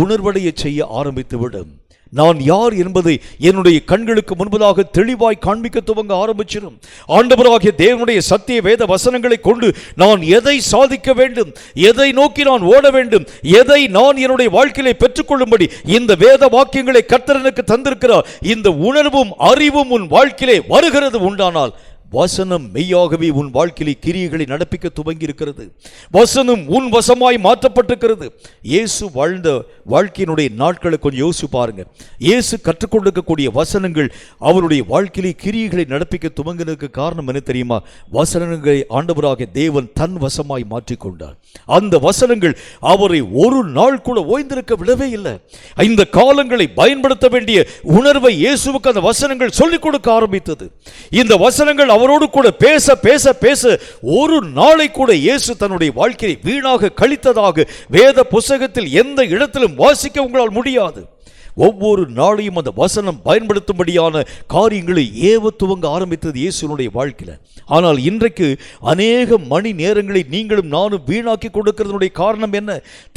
உணர்வடைய செய்ய ஆரம்பித்து விடும். நான் யார் என்பதை என்னுடைய கண்களுக்கு முன்பதாக தெளிவாய் காண்பிக்க துவங்க ஆரம்பிச்சிடும். ஆண்டவராகிய தேவனுடைய சத்திய வேத வசனங்களை கொண்டு நான் எதை சாதிக்க வேண்டும், எதை நோக்கி நான் ஓட வேண்டும், எதை நான் என்னுடைய வாழ்க்கையிலே பெற்றுக்கொள்ளும்படி இந்த வேத வாக்கியங்களை கர்த்தர் எனக்கு தந்திருக்கிறார். இந்த உணர்வும் அறிவும் உன் வாழ்க்கையிலே வருகிறது உண்டானால் வசனம் மெய்யாகவே உன் வாழ்க்கையிலே கிரியைகளை நடப்பிக்க துவங்கி இருக்கிறது. வசனம் உன் வசமாய் மாற்றப்பட்டிருக்கிறது. இயேசு வாழ்ந்த வாழ்க்கையினுடைய நாட்களை கொஞ்சம் யோசிச்சு பாருங்க. இயேசு கற்றுக்கொண்டிருக்கக்கூடிய வசனங்கள் அவருடைய வாழ்க்கையிலே கிரியைகளை நடப்பிக்க துவங்கினதுக்கு காரணம் என்ன தெரியுமா? வசனங்களை ஆண்டவராகிய தேவன் தன் வசமாய் மாற்றிக்கொண்டார். அந்த வசனங்கள் அவரை ஒரு நாள் கூட ஓய்ந்திருக்க விடவே இல்லை. இந்த காலங்களை பயன்படுத்த வேண்டிய உணர்வை இயேசுவுக்கு அந்த வசனங்கள் சொல்லிக் கொடுக்க ஆரம்பித்தது. இந்த வசனங்கள் அவரோடு கூட பேச பேச பேச ஒரு நாளை கூட இயேசு தன்னுடைய வாழ்க்கையை வீணாக கழித்ததாக வேத புத்தகத்தில் எந்த இடத்திலும் வாசிக்க உங்களால் முடியாது. ஒவ்வொரு நாளையும் அந்த வசனம் பயன்படுத்தும்படியான காரியங்களை ஏவ துவங்க ஆரம்பித்தது இயேசுனுடைய வாழ்க்கையில். ஆனால் இன்றைக்கு அநேக மணி நேரங்களை நீங்களும் நானும் வீணாக்கி கொடுக்கிறதுனுடைய காரணம் என்ன?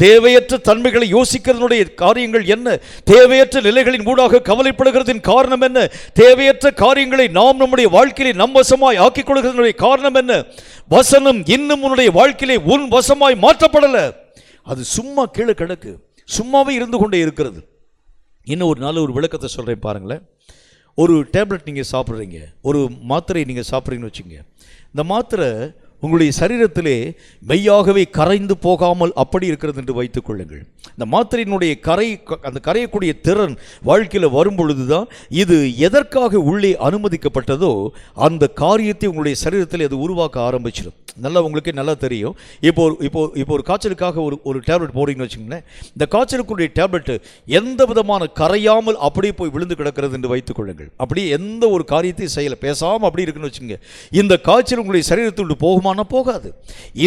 தேவையற்ற தன்மைகளை யோசிக்கிறதுனுடைய காரியங்கள் என்ன? தேவையற்ற நிலைகளின் ஊடாக கவலைப்படுகிறதின் காரணம் என்ன? தேவையற்ற காரியங்களை நாம் நம்முடைய வாழ்க்கையிலே நம் வசமாய் ஆக்கிக் கொள்கிறதுனுடைய காரணம் என்ன? வசனம் இன்னும் உன்னுடைய வாழ்க்கையிலே உன் வசமாய் மாற்றப்படலை. அது சும்மா கீழே கிடக்கு, சும்மாவே இருந்து கொண்டே இருக்கிறது. இன்னும் ஒரு நாள் ஒரு விளக்கத்தை சொல்கிறேன் பாருங்களேன். ஒரு டேப்லெட் நீங்கள் சாப்பிட்றீங்க, ஒரு மாத்திரை நீங்கள் சாப்பிட்றீங்கன்னு வச்சுங்க. இந்த மாத்திரை உங்களுடைய சரீரத்திலே மெய்யாகவே கரைந்து போகாமல் அப்படி இருக்கிறது என்று வைத்துக் கொள்ளுங்கள். இந்த மாத்திரையினுடைய அந்த கரையக்கூடிய திறன் வாழ்க்கையில் வரும் பொழுது தான் இது எதற்காக உள்ளே அனுமதிக்கப்பட்டதோ அந்த காரியத்தை உங்களுடைய சரீரத்தில் அது உருவாக்க ஆரம்பிச்சிடும். நல்லா உங்களுக்கு நல்லா தெரியும். இப்போ ஒரு காய்ச்சலுக்காக ஒரு டேப்லெட் போடுறீங்கன்னு வச்சுக்கோங்களேன். இந்த காய்ச்சலுக்குரிய டேப்லெட் எந்த விதமான கரையாமல் அப்படியே போய் விழுந்து கிடக்கிறது என்று வைத்துக் கொள்ளுங்கள். அப்படியே எந்த ஒரு காரியத்தையும் செய்யலை, பேசாமல் அப்படி இருக்குன்னு வச்சுங்க. இந்த காய்ச்சல் உங்களுடைய சரீரத்தை விட்டு போகுமானா போகாது.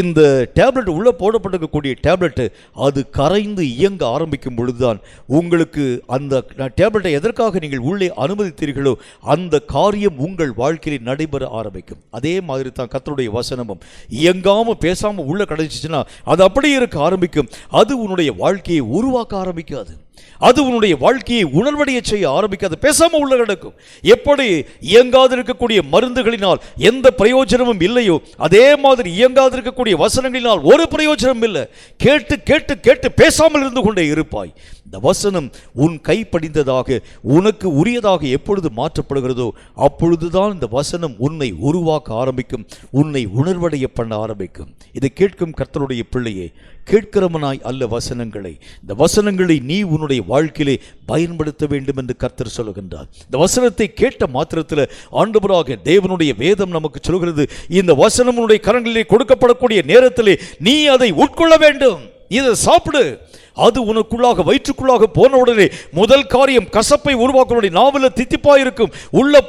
இந்த டேப்லெட் உள்ளே போடப்பட்டிருக்கக்கூடிய டேப்லெட் அது கரைந்து இயங்க ஆரம்பிக்கும் பொழுதுதான் உங்களுக்கு அந்த டேப்லெட்டை எதற்காக நீங்கள் உள்ளே அனுமதித்தீர்களோ அந்த காரியம் உங்கள் வாழ்க்கையில் நடைபெற ஆரம்பிக்கும். அதே மாதிரி தான் கர்த்தருடைய வசனமும் இயங்காம பேசாம உள்ள கிடைச்சிச்சுன்னா அது அப்படியே இருக்க ஆரம்பிக்கும். அது உன்னுடைய வாழ்க்கையை உருவாக்க ஆரம்பிக்காது. அது உன்னுடைய வாழ்க்கையை உணர்வடைய செய்ய ஆரம்பிக்காது. பேசாம உள்ள கிடக்கும். எப்படி இயங்காது இருக்கக்கூடிய மருந்துகளினால் எந்த பிரயோஜனமும் இல்லையோ அதே மாதிரி இயங்காது இருக்கக்கூடிய வசனங்களினால் ஒரு பிரயோஜனம் இல்லை. கேட்டு கேட்டு கேட்டு பேசாமல் இருந்து கொண்டே இருப்பாய். இந்த வசனம் உன் கைப்படிந்ததாக உனக்கு உரியதாக எப்பொழுது மாற்றப்படுகிறதோ அப்பொழுதுதான் இந்த வசனம் உன்னை உருவாக்க ஆரம்பிக்கும், உன்னை உணர்வடைய பண்ண ஆரம்பிக்கும். இதை கேட்கும் கர்த்தருடைய பிள்ளையே, கேட்கிறவனாய் அல்ல வசனங்களை, இந்த வசனங்களை நீ உன்னுடைய வாழ்க்கையிலே பயன்படுத்த வேண்டும் என்று கர்த்தர் சொல்லுகின்றார். இந்த வசனத்தை கேட்ட மாத்திரத்தில் ஆண்டவராக தேவனுடைய வேதம் நமக்கு சொல்கிறது, இந்த வசனம் உன்னுடைய கரங்களிலே கொடுக்கப்படக்கூடிய நேரத்திலே நீ அதை உட்கொள்ள வேண்டும். இதை சாப்பிடு. அது உனக்குள்ளாக வயிற்றுக்குள்ளாக போன உடனே முதல் காரியம் கசப்பை உருவாக்கும். நாவல தித்திப்பாக இருக்கும், உள்ள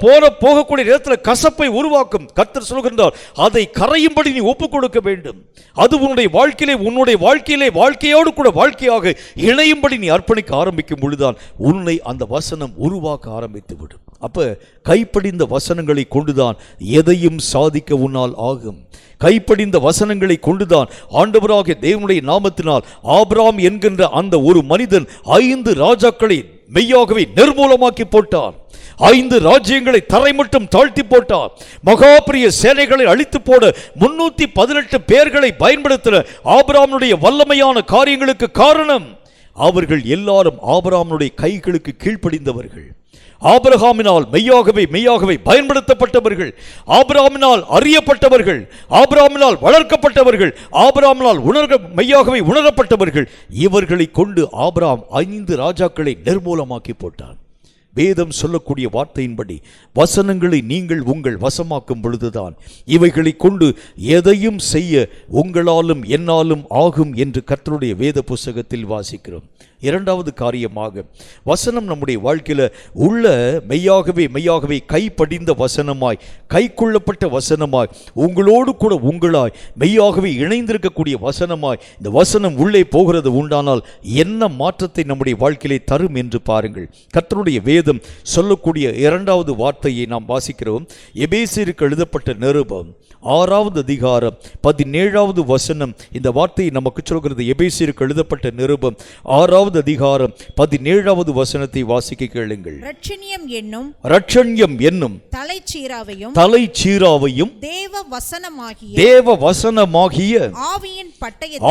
போகக்கூடிய நேரத்தில் கசப்பை உருவாக்கும். கர்த்தர் சொல்கின்றார், அதை கரையும்படி நீ ஒப்புக் கொடுக்க வேண்டும். அது உன்னுடைய வாழ்க்கையிலே வாழ்க்கையோடு கூட வாழ்க்கையாக இணையும்படி நீ அர்ப்பணிக்க ஆரம்பிக்கும் பொழுதுதான் உன்னை அந்த வசனம் உருவாக்க ஆரம்பித்து விடும். அப்ப கைப்படிந்த வசனங்களை கொண்டுதான் எதையும் சாதிக்க உன்னால் ஆகும். கைப்படிந்த வசனங்களை கொண்டுதான் ஆண்டவராகிய தேவனுடைய நாமத்தினால் ஆபிரகாம் என்கின்ற அந்த ஒரு மனிதன் 5 ராஜாக்களை மெய்யாகவே நிர்மூலமாக்கி போட்டார். 5 ராஜ்யங்களை தரை மட்டும் தாழ்த்தி போட்டார். மகாபிரிய சேனைகளை அழித்து போட 318 பேர்களை பயன்படுத்தின ஆபிரகாமுடைய வல்லமையான காரியங்களுக்கு காரணம் அவர்கள் எல்லாரும் ஆபிரகாமுடைய கைகளுக்கு கீழ்ப்படிந்தவர்கள். ஆபிரகாமினால் மெய்யாகவே பயன்படுத்தப்பட்டவர்கள், ஆபிரகாமினால் அறியப்பட்டவர்கள், ஆபிரகாமினால் வளர்க்கப்பட்டவர்கள், ஆபிரகாமினால் மெய்யாகவே உணரப்பட்டவர்கள். இவர்களை கொண்டு ஆபிரகாம் 5 ராஜாக்களை நிர்மூலமாக்கி போட்டார். வேதம் சொல்லக்கூடிய வார்த்தையின்படி வசனங்களை நீங்கள் உங்கள் வசமாக்கும் பொழுதுதான் இவைகளை கொண்டு எதையும் செய்ய உங்களாலும் என்னாலும் ஆகும் என்று கர்த்தருடைய வேத புஸ்தகத்தில் வாசிக்கிறோம். இரண்டாவது காரியமாக வசனம் நம்முடைய வாழ்க்கையில் உள்ள மெய்யாகவே கைப்படிந்த வசனமாய், கைக்கொள்ளப்பட்ட வசனமாய், உங்களோடு கூட உங்களாய் மெய்யாகவே இணைந்திருக்கக்கூடிய வசனமாய் இந்த வசனம் உள்ளே போகிறது உண்டானால் என்ன மாற்றத்தை நம்முடைய வாழ்க்கையிலே தரும் என்று பாருங்கள். கர்த்தருடைய வேதம் சொல்லக்கூடிய இரண்டாவது வார்த்தையை நாம் வாசிக்கிறோம். எபேசியருக்கு எழுதப்பட்ட நிருபம் 6வது அதிகாரம் 17வது வசனம் இந்த வார்த்தையை நமக்கு சொல்கிறது. எபேசியருக்கு எழுதப்பட்ட நிருபம் 6வது அதிகாரம் 17வது வசனத்தை வாசிக்க கேளுங்கள். ரட்சண்யம் என்னும் தலைச்சீராவையும் தேவ வசனமாகிய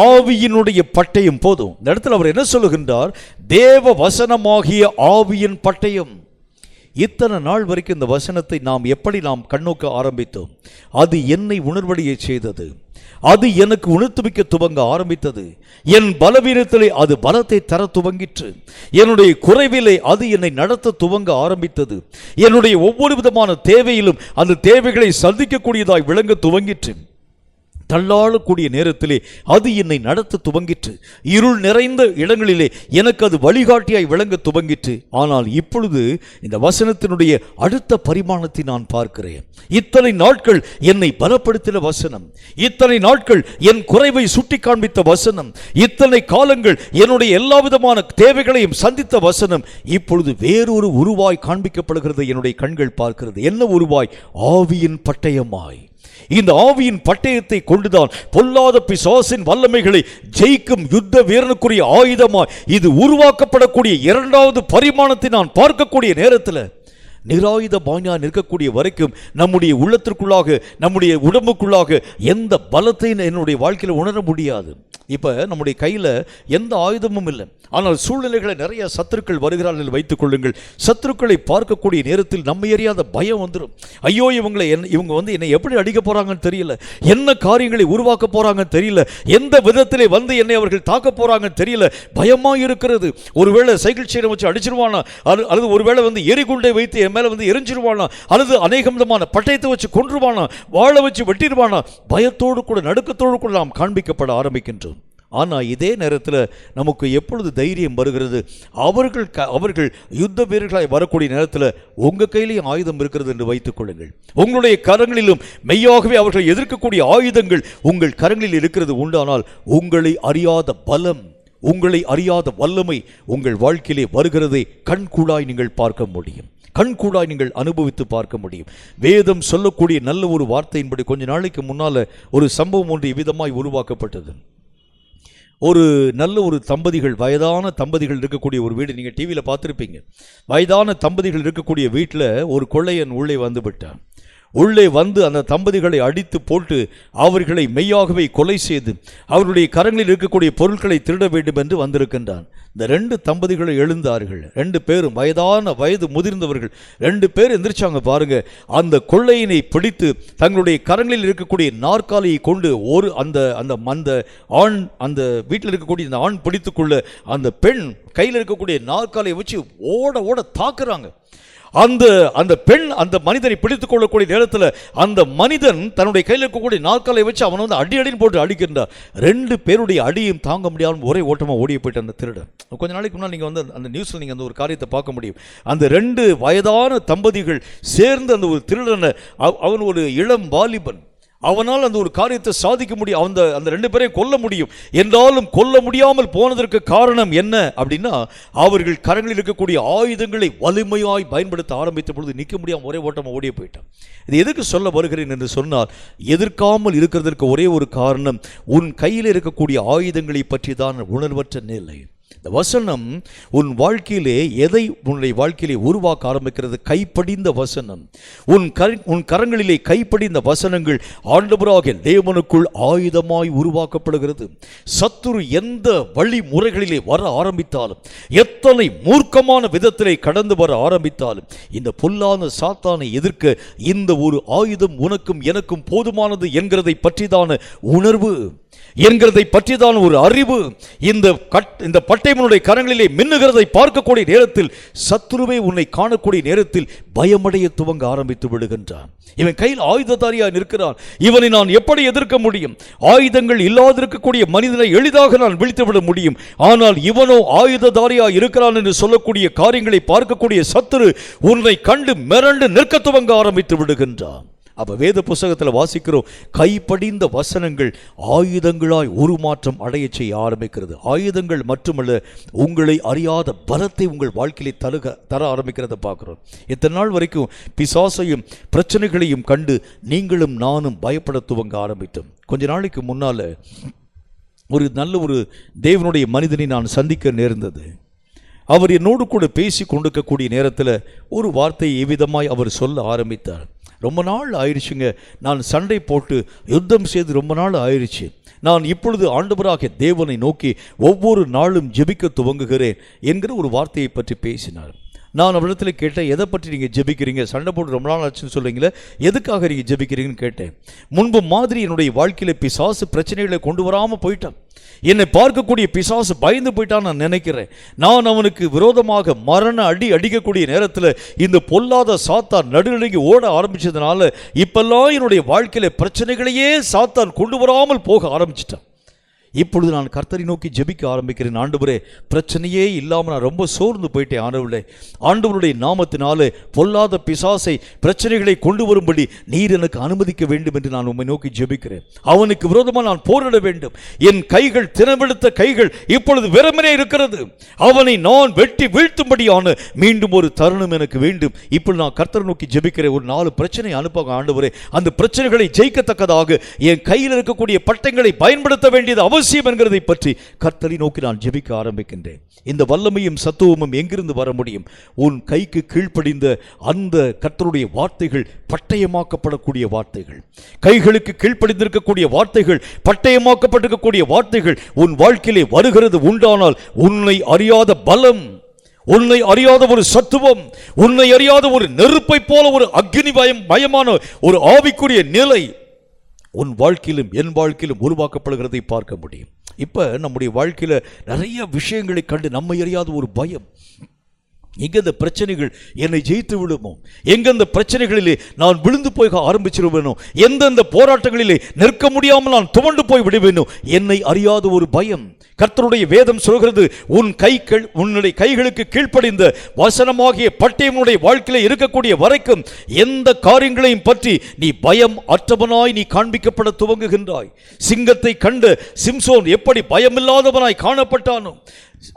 ஆவியினுடைய பட்டயம். போதும், இந்த இடத்துல அவர் என்ன சொல்லுகின்றார்? தேவ வசனமாகிய ஆவியின் பட்டயம். இத்தனை நாள் வரைக்கும் இந்த வசனத்தை எப்படி நாம் கண்ணோக்க ஆரம்பித்தோம்? அது என்னை உணர்வடைய செய்தது. அது எனக்கு உணர்த்துவிக்க துவங்க ஆரம்பித்தது. என் பலவீனத்திலே அது பலத்தை தர துவங்கிற்று. என்னுடைய குறைவிலே அது என்னை நடத்த துவங்க ஆரம்பித்தது. என்னுடைய ஒவ்வொரு விதமான தேவையிலும் அந்த தேவைகளை சந்திக்கக்கூடியதாய் விளங்க துவங்கிற்று. தள்ளாடக்கூடிய நேரத்திலே அது என்னை நடத்த துவங்கிற்று. இருள் நிறைந்த இடங்களிலே எனக்கு அது வழிகாட்டியாய் விளங்க துவங்கிற்று. ஆனால் இப்பொழுது இந்த வசனத்தினுடைய அடுத்த பரிமாணத்தை நான் பார்க்கிறேன். இத்தனை நாட்கள் என்னை பலப்படுத்தின வசனம், இத்தனை நாட்கள் என் குறைவை சுட்டி காண்பித்த வசனம், இத்தனை காலங்கள் என்னுடைய எல்லா விதமான தேவைகளையும் சந்தித்த வசனம் இப்பொழுது வேறொரு உருவாய் காண்பிக்கப்படுகிறது. என்னுடைய கண்கள் பார்க்கிறது. என்ன உருவாய்? ஆவியின் பட்டயமாய். இந்த ஆவியின் பட்டயத்தை கொண்டுதான் பொல்லாத பிசாசின் வல்லமைகளை ஜெயிக்கும் யுத்த வீரனுக்குரிய ஆயுதமாய் இது உருவாக்கப்படக்கூடிய இரண்டாவது பரிமாணத்தை நான் பார்க்கக்கூடிய நேரத்தில் நிராயுதபாணியா நிற்கக்கூடிய வரைக்கும் நம்முடைய உள்ளத்திற்குள்ளாக, நம்முடைய உடம்புக்குள்ளாக எந்த பலத்தையும் என்னுடைய வாழ்க்கையில் உணர முடியாது. இப்போ நம்முடைய கையில் எந்த ஆயுதமும் இல்லை, ஆனால் சூழ்நிலைகளை நிறைய சத்துருக்கள் வருகிறார்கள் வைத்துக் கொள்ளுங்கள். சத்துருக்களை பார்க்கக்கூடிய நேரத்தில் நம்ம அறியாத பயம் வந்துடும். ஐயோ, இவங்க வந்து என்னை எப்படி அடிக்க போகிறாங்கன்னு தெரியல, என்ன காரியங்களை உருவாக்க போகிறாங்கன்னு தெரியல, எந்த விதத்திலே வந்து என்னை அவர்கள் தாக்க போகிறாங்கன்னு தெரியல, பயமாக இருக்கிறது. ஒருவேளை சைக்கிள் செயினை வச்சு அடிச்சிருவானா, அல்லது ஒருவேளை வந்து எரிகுண்டை வைத்து என் மேலே வந்து எரிஞ்சிருவானா, அல்லது அநேக விதமான பட்டயத்தை வச்சு கொன்றுவானா, வாழை வச்சு வெட்டிடுவானா. பயத்தோடு கூட நடுக்கத்தோடு கூட நாம் காண்பிக்கப்பட ஆரம்பிக்கின்றோம். ஆனால் இதே நேரத்தில் நமக்கு எப்பொழுது தைரியம் வருகிறது, அவர்கள் யுத்த வீரர்களாய் வரக்கூடிய நேரத்தில் உங்கள் கையிலேயும் ஆயுதம் இருக்கிறது என்று வைத்துக் கொள்ளுங்கள். உங்களுடைய கரங்களிலும் மெய்யாகவே அவர்கள் எதிர்க்கக்கூடிய ஆயுதங்கள் உங்கள் கரங்களில் இருக்கிறது உண்டானால் உங்களை அறியாத பலம், உங்களை அறியாத வல்லமை உங்கள் வாழ்க்கையிலே வருகிறதை கண்கூடாய் நீங்கள் பார்க்க முடியும், கண்கூடாய் நீங்கள் அனுபவித்து பார்க்க முடியும். வேதம் சொல்லக்கூடிய நல்ல ஒரு வார்த்தையின்படி கொஞ்ச நாளைக்கு முன்னால் ஒரு சம்பவம் ஒன்று இவ்விதமாய் உருவாக்கப்பட்டது. ஒரு நல்ல ஒரு தம்பதிகள், வயதான தம்பதிகள் இருக்கக்கூடிய ஒரு வீடு, நீங்கள் டிவியில் பார்த்துருப்பீங்க. வயதான தம்பதிகள் இருக்கக்கூடிய வீட்டில் ஒரு கொள்ளையன் உள்ளே வந்து விட்டான். உள்ளே வந்து அந்த தம்பதிகளை அடித்து போட்டு அவர்களை மெய்யாகவே கொலை செய்து அவருடைய கரங்களில் இருக்கக்கூடிய பொருட்களை திருட வேண்டும் என்று வந்திருக்கின்றான். இந்த 2 தம்பதிகளை எழுந்தார்கள். 2 பேரும் வயது முதிர்ந்தவர்கள். 2 பேர் எந்திரிச்சாங்க பாருங்க. அந்த கொள்ளையினை பிடித்து தங்களுடைய கரங்களில் இருக்கக்கூடிய நாற்காலியை கொண்டு அந்த ஆண், அந்த வீட்டில் இருக்கக்கூடிய இந்த ஆண் பிடித்துக்கொள்ள அந்த பெண் கையில் இருக்கக்கூடிய நாற்காலியை வச்சு ஓட தாக்குறாங்க. அந்த பெண் அந்த மனிதனை பிடித்துக் கொள்ளக்கூடிய நேரத்தில் அந்த மனிதன் தன்னுடைய கையில் இருக்கக்கூடிய நாற்காலை வச்சு அவனை வந்து அடின்னு போட்டு அடிக்கின்றார். 2 பேருடைய அடியும் தாங்க முடியாமல் ஒரே ஓட்டமாக ஓடிய போயிட்டு அந்த திருடன். கொஞ்ச நாளைக்கு முன்னால் நீங்கள் வந்து அந்த நியூஸில் நீங்கள் அந்த ஒரு காரியத்தை பார்க்க முடியும். அந்த 2 வயதான தம்பதிகள் சேர்ந்து அந்த ஒரு திருடனை, அவன் ஒரு இளம் வாலிபன், அவனால் அந்த ஒரு காரியத்தை சாதிக்க முடியும், அந்த 2 பேரையும் கொல்ல முடியும். என்றாலும் கொல்ல முடியாமல் போனதற்கு காரணம் என்ன அப்படின்னா, அவர்கள் கரங்களில் இருக்கக்கூடிய ஆயுதங்களை வலிமையாய் பயன்படுத்த ஆரம்பித்த பொழுது நிற்க முடியாமல் ஒரே ஓட்டமாக ஓடிய போயிட்டான். இது எதுக்கு சொல்ல வருகிறேன் என்று சொன்னால், எதிர்க்காமல் இருக்கிறதற்கு ஒரே ஒரு காரணம், உன் கையில் இருக்கக்கூடிய ஆயுதங்களை பற்றி தான் உணர்வற்ற நிலை. இந்த வசனம் உன் வாழ்க்கையிலே எதை உன்னுடைய வாழ்க்கையிலே உருவாக்க ஆரம்பிக்கிறது? கைப்படிந்த வசனம். உன் கரங்களிலே கைப்படிந்த வசனங்கள் ஆண்டவராகிய தேவனுக்குள் ஆயுதமாய் உருவாக்கப்படுகிறது. சத்துரு எந்த வழிமுறைகளிலே வர ஆரம்பித்தாலும், எத்தனை மூர்க்கமான விதத்திலே கடந்து வர ஆரம்பித்தாலும், இந்த பொல்லாத சாத்தானை எதிர்க்க இந்த ஒரு ஆயுதம் உனக்கும் எனக்கும் போதுமானது என்கிறதை பற்றிதான உணர்வு, என்கிறதை பற்றிதான் ஒரு அறிவு இந்த பட்டயமனுடைய கரங்களிலே மின்னுகிறதை பார்க்கக்கூடிய நேரத்தில், சத்துருவை உன்னை காணக்கூடிய நேரத்தில் பயமடைய துவங்க ஆரம்பித்து விடுகின்றான். இவன் கையில் ஆயுததாரியாக நிற்கிறான், இவனை நான் எப்படி எதிர்க்க முடியும்? ஆயுதங்கள் இல்லாதிருக்கக்கூடிய மனிதனை எளிதாக நான் வீழ்த்திவிட முடியும். ஆனால் இவனோ ஆயுததாரியாக இருக்கிறான் என்று சொல்லக்கூடிய காரியங்களை பார்க்கக்கூடிய சத்துரு உன்னை கண்டு மிரண்டு நிற்க துவங்க ஆரம்பித்து விடுகின்றான். அப்ப வேத புத்தகத்தில் வாசிக்கிறோம், கைப்படிந்த வசனங்கள் ஆயுதங்களாய் உருமாற்றம் அடைய செய்ய ஆரம்பிக்கிறது. ஆயுதங்கள் மட்டுமல்ல, உங்களை அறியாத பலத்தை உங்கள் வாழ்க்கையிலே தர ஆரம்பிக்கிறத பார்க்கிறோம். இத்தனை நாள் வரைக்கும் பிசாசையும் பிரச்சனைகளையும் கண்டு நீங்களும் நானும் பயப்பட துவங்க ஆரம்பித்தோம். கொஞ்ச நாளைக்கு முன்னால ஒரு நல்ல ஒரு தேவனுடைய மனிதனை நான் சந்திக்க நேர்ந்தது. அவர் என்னோடு கூட பேசி கொண்டிருக்கக்கூடிய நேரத்தில் ஒரு வார்த்தையை எவ்விதமாய் அவர் சொல்ல ஆரம்பித்தார். ரொம்ப நாள் ஆயிடுச்சுங்க, நான் சண்டை போட்டு யுத்தம் செய்து ரொம்ப நாள் ஆயிடுச்சு. நான் இப்பொழுது ஆண்டவராகிய தேவனை நோக்கி ஒவ்வொரு நாளும் ஜெபிக்க துவங்குகிறேன் என்கிற ஒரு வார்த்தையை பற்றி பேசினார். நான் அவரிடத்தில் கேட்டேன், எதை பற்றி நீங்கள் ஜெபிக்கிறீங்க? சண்டை போட்டு ரொம்ப நாள் ஆச்சுன்னு சொல்கிறீங்களே, எதுக்காக நீங்கள் ஜெபிக்கிறீங்கன்னு கேட்டேன். முன்பு மாதிரி என்னுடைய வாழ்க்கையில் பிசாசு பிரச்சனைகளை கொண்டு வராமல் போயிட்டான். என்னை பார்க்கக்கூடிய பிசாசு பயந்து போயிட்டான் நான் நினைக்கிறேன். நான் அவனுக்கு விரோதமாக மரண அடிக்கக்கூடிய நேரத்தில் இந்த பொல்லாத சாத்தான் நடுநடுங்கி ஓட ஆரம்பிச்சதுனால இப்பெல்லாம் என்னுடைய வாழ்க்கையில பிரச்சனைகளையே சாத்தான் கொண்டு வராமல் போக ஆரம்பிச்சிட்டான். இப்பொழுது நான் கர்த்தரை நோக்கி ஜெபிக்க ஆரம்பிக்கிறேன். ஆண்டவரே, பிரச்சனையே இல்லாமல் நான் ரொம்ப சோர்ந்து போயிட்டேன். ஆண்டவரே, ஆண்டவருடைய நாமத்தினாலே பொல்லாத பிசாசை பிரச்சனைகளை கொண்டு வரும்படி நீர் எனக்கு அனுமதிக்க வேண்டும் என்று நான் உம்மை நோக்கி ஜெபிக்கிறேன். அவனுக்கு விரோதமாக நான் போரிட வேண்டும். என் கைகள், திறமெடுத்த கைகள் இப்பொழுது வெறுமனே இருக்கிறது. அவனை நான் வெட்டி வீழ்த்தும்படியான மீண்டும் ஒரு தருணம் எனக்கு வேண்டும். இப்பொழுது நான் கர்த்தரை நோக்கி ஜெபிக்கிறேன். ஒரு 4 பிரச்சனை அனுப்பாங்க ஆண்டவரே. அந்த பிரச்சனைகளை ஜெயிக்கத்தக்கதாக என் கையில் இருக்கக்கூடிய பட்டங்களை பயன்படுத்த வேண்டியது அவசியம் என்கிறதை பற்றி கர்த்தரை நோக்கி நான் ஜெபிக்க ஆரம்பிக்கின்றேன். இந்த வல்லமையும் சத்துவமும் எங்கிருந்து வர முடியும்? உன் கைக்கு கீழ்ப்படிந்த அந்த கர்த்தருடைய வார்த்தைகள் பட்டயமாக்கப்படக்கூடிய வார்த்தைகள், கைகளுக்கு கீழ்ப்படிந்திருக்கக்கூடிய வார்த்தைகள், பட்டயமாக்கப்பட்டிருக்கக்கூடிய வார்த்தைகள் உன் வாழ்க்கையிலே வருகிறது உண்டானால் உன்னை அறியாத பலம், உன்னை அறியாத ஒரு சத்துவம், உன்னை அறியாத ஒரு நெருப்பை போல ஒரு அக்னி பயமான ஒரு ஆவிக்குரிய நிலை உன் வாழ்க்கையிலும் என் வாழ்க்கையிலும் உருவாக்கப்படுகிறதை பார்க்க முடியும். இப்ப நம்முடைய வாழ்க்கையில நிறைய விஷயங்களை கண்டு நம்மை அறியாத ஒரு பயம், எங்க இந்த பிரச்சனைகள் என்னை ஜெயித்து விடுமோ, எங்க இந்த பிரச்சனைகளிலே நான் விழுந்து போய் ஆரம்பிச்சிருவேனோ, எந்தெந்த போராட்டங்களிலே நிற்க முடியாமல் நான் துவண்டு போய் விடுவேனோ, என்னை அறியாத ஒரு பயம். கர்த்தருடைய வேதம் சொல்கிறது, உன்னுடைய கைகளுக்கு கீழ்ப்படிந்த வசனமாகிய பட்டயமுடைய வாழ்க்கையில இருக்கக்கூடிய வரைக்கும் எந்த காரியங்களையும் பற்றி நீ பயம் அற்றவனாய் நீ காண்பிக்கப்பட துவங்குகின்றாய். சிங்கத்தை கண்டு சிம்சோன் எப்படி பயமில்லாதவனாய் காணப்பட்டானோ,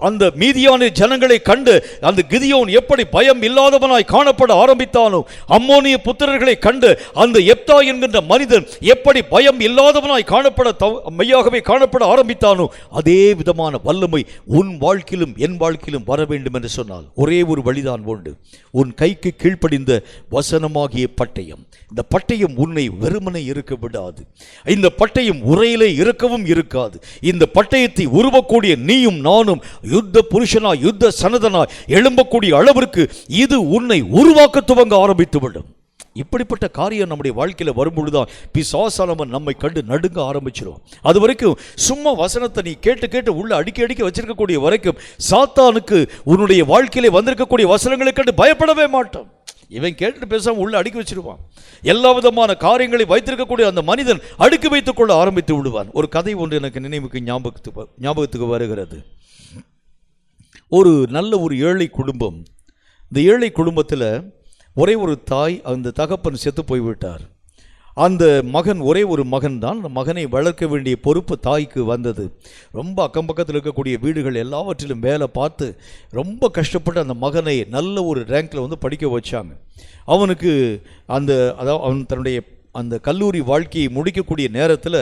அந்த மீதியான ஜனங்களை கண்டு அந்த கிதியோன் எப்படி பயம் இல்லாதவனாய் காணப்பட ஆரம்பித்தானோ, அம்மோனிய புத்திரர்களை கண்டு அந்த எப்தா என்கின்ற மனிதன் எப்படி பயம் இல்லாதவனாய் மெய்யாகவே காணப்பட ஆரம்பித்தானோ, அதே விதமான வல்லமை உன் வாழ்க்கையிலும் என் வாழ்க்கையிலும் வர வேண்டும் என்று சொன்னால் ஒரே ஒரு வழிதான் உண்டு. உன் கைக்கு கீழ்ப்படிந்த வசனமாகிய பட்டயம். இந்த பட்டயம் உன்னை வெறுமனை இருக்க விடாது. இந்த பட்டயம் உரையிலே இருக்கவும் இருக்காது. இந்த பட்டயத்தை உருவக்கூடிய நீயும் நானும் யுத்த புருஷனாய் யுத்த சனதனாய் எழும்பக்கூடிய அளவிற்கு இது உன்னை உருவாக்க துவங்க ஆரம்பித்துவிடும். இப்படிப்பட்ட காரியம் நம்முடைய வாழ்க்கையில் வரும்பொழுதுதான் பிசாசானவன் நம்மை கண்டு நடுங்க ஆரம்பிச்சிடும். அது வரைக்கும் சும்மா வசனத்தை நீ கேட்டு உள்ள அடிக்க வச்சிருக்கக்கூடிய வரைக்கும் சாத்தானுக்கு உன்னுடைய வாழ்க்கையிலே வந்திருக்கக்கூடிய வசனங்களை கண்டு பயப்படவே மாட்டான். இவன் கேட்டுட்டு பேசாம உள்ள அடுக்கி வச்சிருவான். எல்லா விதமான காரியங்களை வைத்திருக்கக்கூடிய அந்த மனிதன் அடுக்கி வைத்துக் கொள்ள ஆரம்பித்து விடுவான். ஒரு கதை ஒன்று எனக்கு நினைவுக்கு ஞாபகத்துக்கு வருகிறது. ஒரு நல்ல ஒரு ஏழை குடும்பம். இந்த ஏழை குடும்பத்தில் ஒரே ஒரு தாய், அந்த தகப்பன் செத்து போய்விட்டார். அந்த மகன் ஒரே ஒரு மகன் தான். அந்த மகனை வளர்க்க வேண்டிய பொறுப்பு தாய்க்கு வந்தது. ரொம்ப அக்கம் பக்கத்தில் இருக்கக்கூடிய வீடுகள் எல்லாவற்றிலும் வேலை பார்த்து ரொம்ப கஷ்டப்பட்டு அந்த மகனை நல்ல ஒரு ரேங்கில் படிக்க வச்சாங்க. அவனுக்கு அதாவது அவன் தன்னுடைய அந்த கல்லூரி வாழ்க்கையை முடிக்கக்கூடிய நேரத்தில்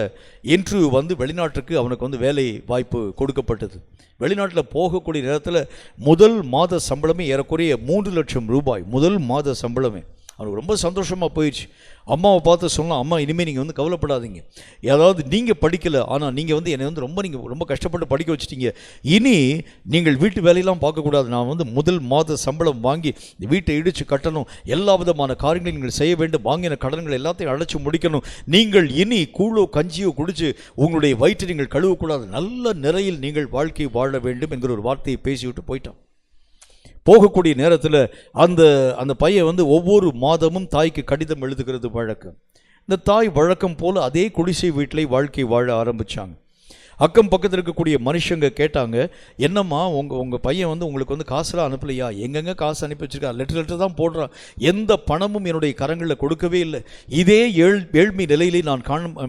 இன்டர்வியூ வெளிநாட்டுக்கு அவனுக்கு வேலை வாய்ப்பு கொடுக்கப்பட்டது. வெளிநாட்டில் போகக்கூடிய நேரத்தில் முதல் மாத சம்பளமே ஏறக்குறைய 3 லட்சம் ரூபாய். முதல் மாத சம்பளமே. அவனுக்கு ரொம்ப சந்தோஷமாக போயிடுச்சு. அம்மாவை பார்த்து சொன்னால், அம்மா இனிமேல் நீங்கள் கவலைப்படாதீங்க, ஏதாவது நீங்கள் படிக்கலை, ஆனால் நீங்கள் என்னை நீங்கள் ரொம்ப கஷ்டப்பட்டு படிக்க வச்சிட்டீங்க, இனி நீங்கள் வீட்டு வேலையெல்லாம் பார்க்கக்கூடாது, நான் முதல் மாத சம்பளம் வாங்கி வீட்டை இடித்து கட்டணும், எல்லா விதமான காரியங்களை நீங்கள் செய்ய வேண்டும், வாங்கின கடன்கள் எல்லாத்தையும் அடைச்சி முடிக்கணும், நீங்கள் இனி கூழோ கஞ்சியோ குடித்து உங்களுடைய வயிற்றை நீங்கள் கழுவக்கூடாது, நல்ல நிறையில் நீங்கள் வாழ்க்கையை வாழ வேண்டும் என்கிற ஒரு வார்த்தையை பேசிவிட்டு போயிட்டான். போகக்கூடிய நேரத்தில் அந்த பையன் ஒவ்வொரு மாதமும் தாய்க்கு கடிதம் எழுதுகிறது வழக்கம். இந்த தாய் வழக்கம் போல் அதே குடிசை வீட்டிலே வாழ்க்கை வாழ ஆரம்பித்தாங்க. அக்கம் பக்கத்தில் இருக்கக்கூடிய மனுஷங்க கேட்டாங்க, என்னம்மா உங்கள் பையன் உங்களுக்கு காசுலாம் அனுப்பலையா? எங்கெங்கே காசு அனுப்பி வச்சிருக்கா? லெட்டர் தான் போடுறான், எந்த பணமும் என்னுடைய கரங்களில் கொடுக்கவே இல்லை, இதே ஏழ்மை நிலையிலே நான்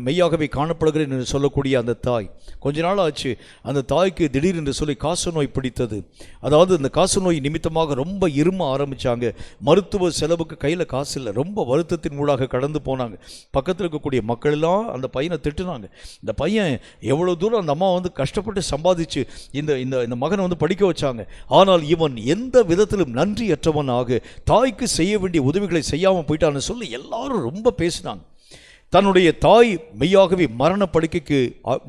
மெய்யாகவே காணப்படுகிறேன் என்று சொல்லக்கூடிய அந்த தாய். கொஞ்ச நாள் ஆச்சு, அந்த தாய்க்கு திடீரென்று சொல்லி காசு நோய் பிடித்தது. அதாவது இந்த காசு நோய் நிமித்தமாக ரொம்ப இரும ஆரம்பித்தாங்க. மருத்துவ செலவுக்கு கையில் காசு இல்லை. ரொம்ப வருத்தத்தின் மூலமாக கடந்து போனாங்க. பக்கத்தில் இருக்கக்கூடிய மக்கள் எல்லாம் அந்த பையனை திட்டுனாங்க. இந்த பையன் எவ்வளோ தூரம் அந்த அம்மா கஷ்டப்பட்டு சம்பாதிச்சு இந்த மகனை படிக்க வச்சாங்க. ஆனால் இவன் எந்த விதத்திலும் நன்றியற்றவனாக தாய்க்கு செய்ய வேண்டிய உதவிகளை செய்யாமல் போயிட்டான்னு சொல்லி எல்லாரும் ரொம்ப பேசினாங்க. தன்னுடைய தாய் மெய்யாகவே மரண படுக்கைக்கு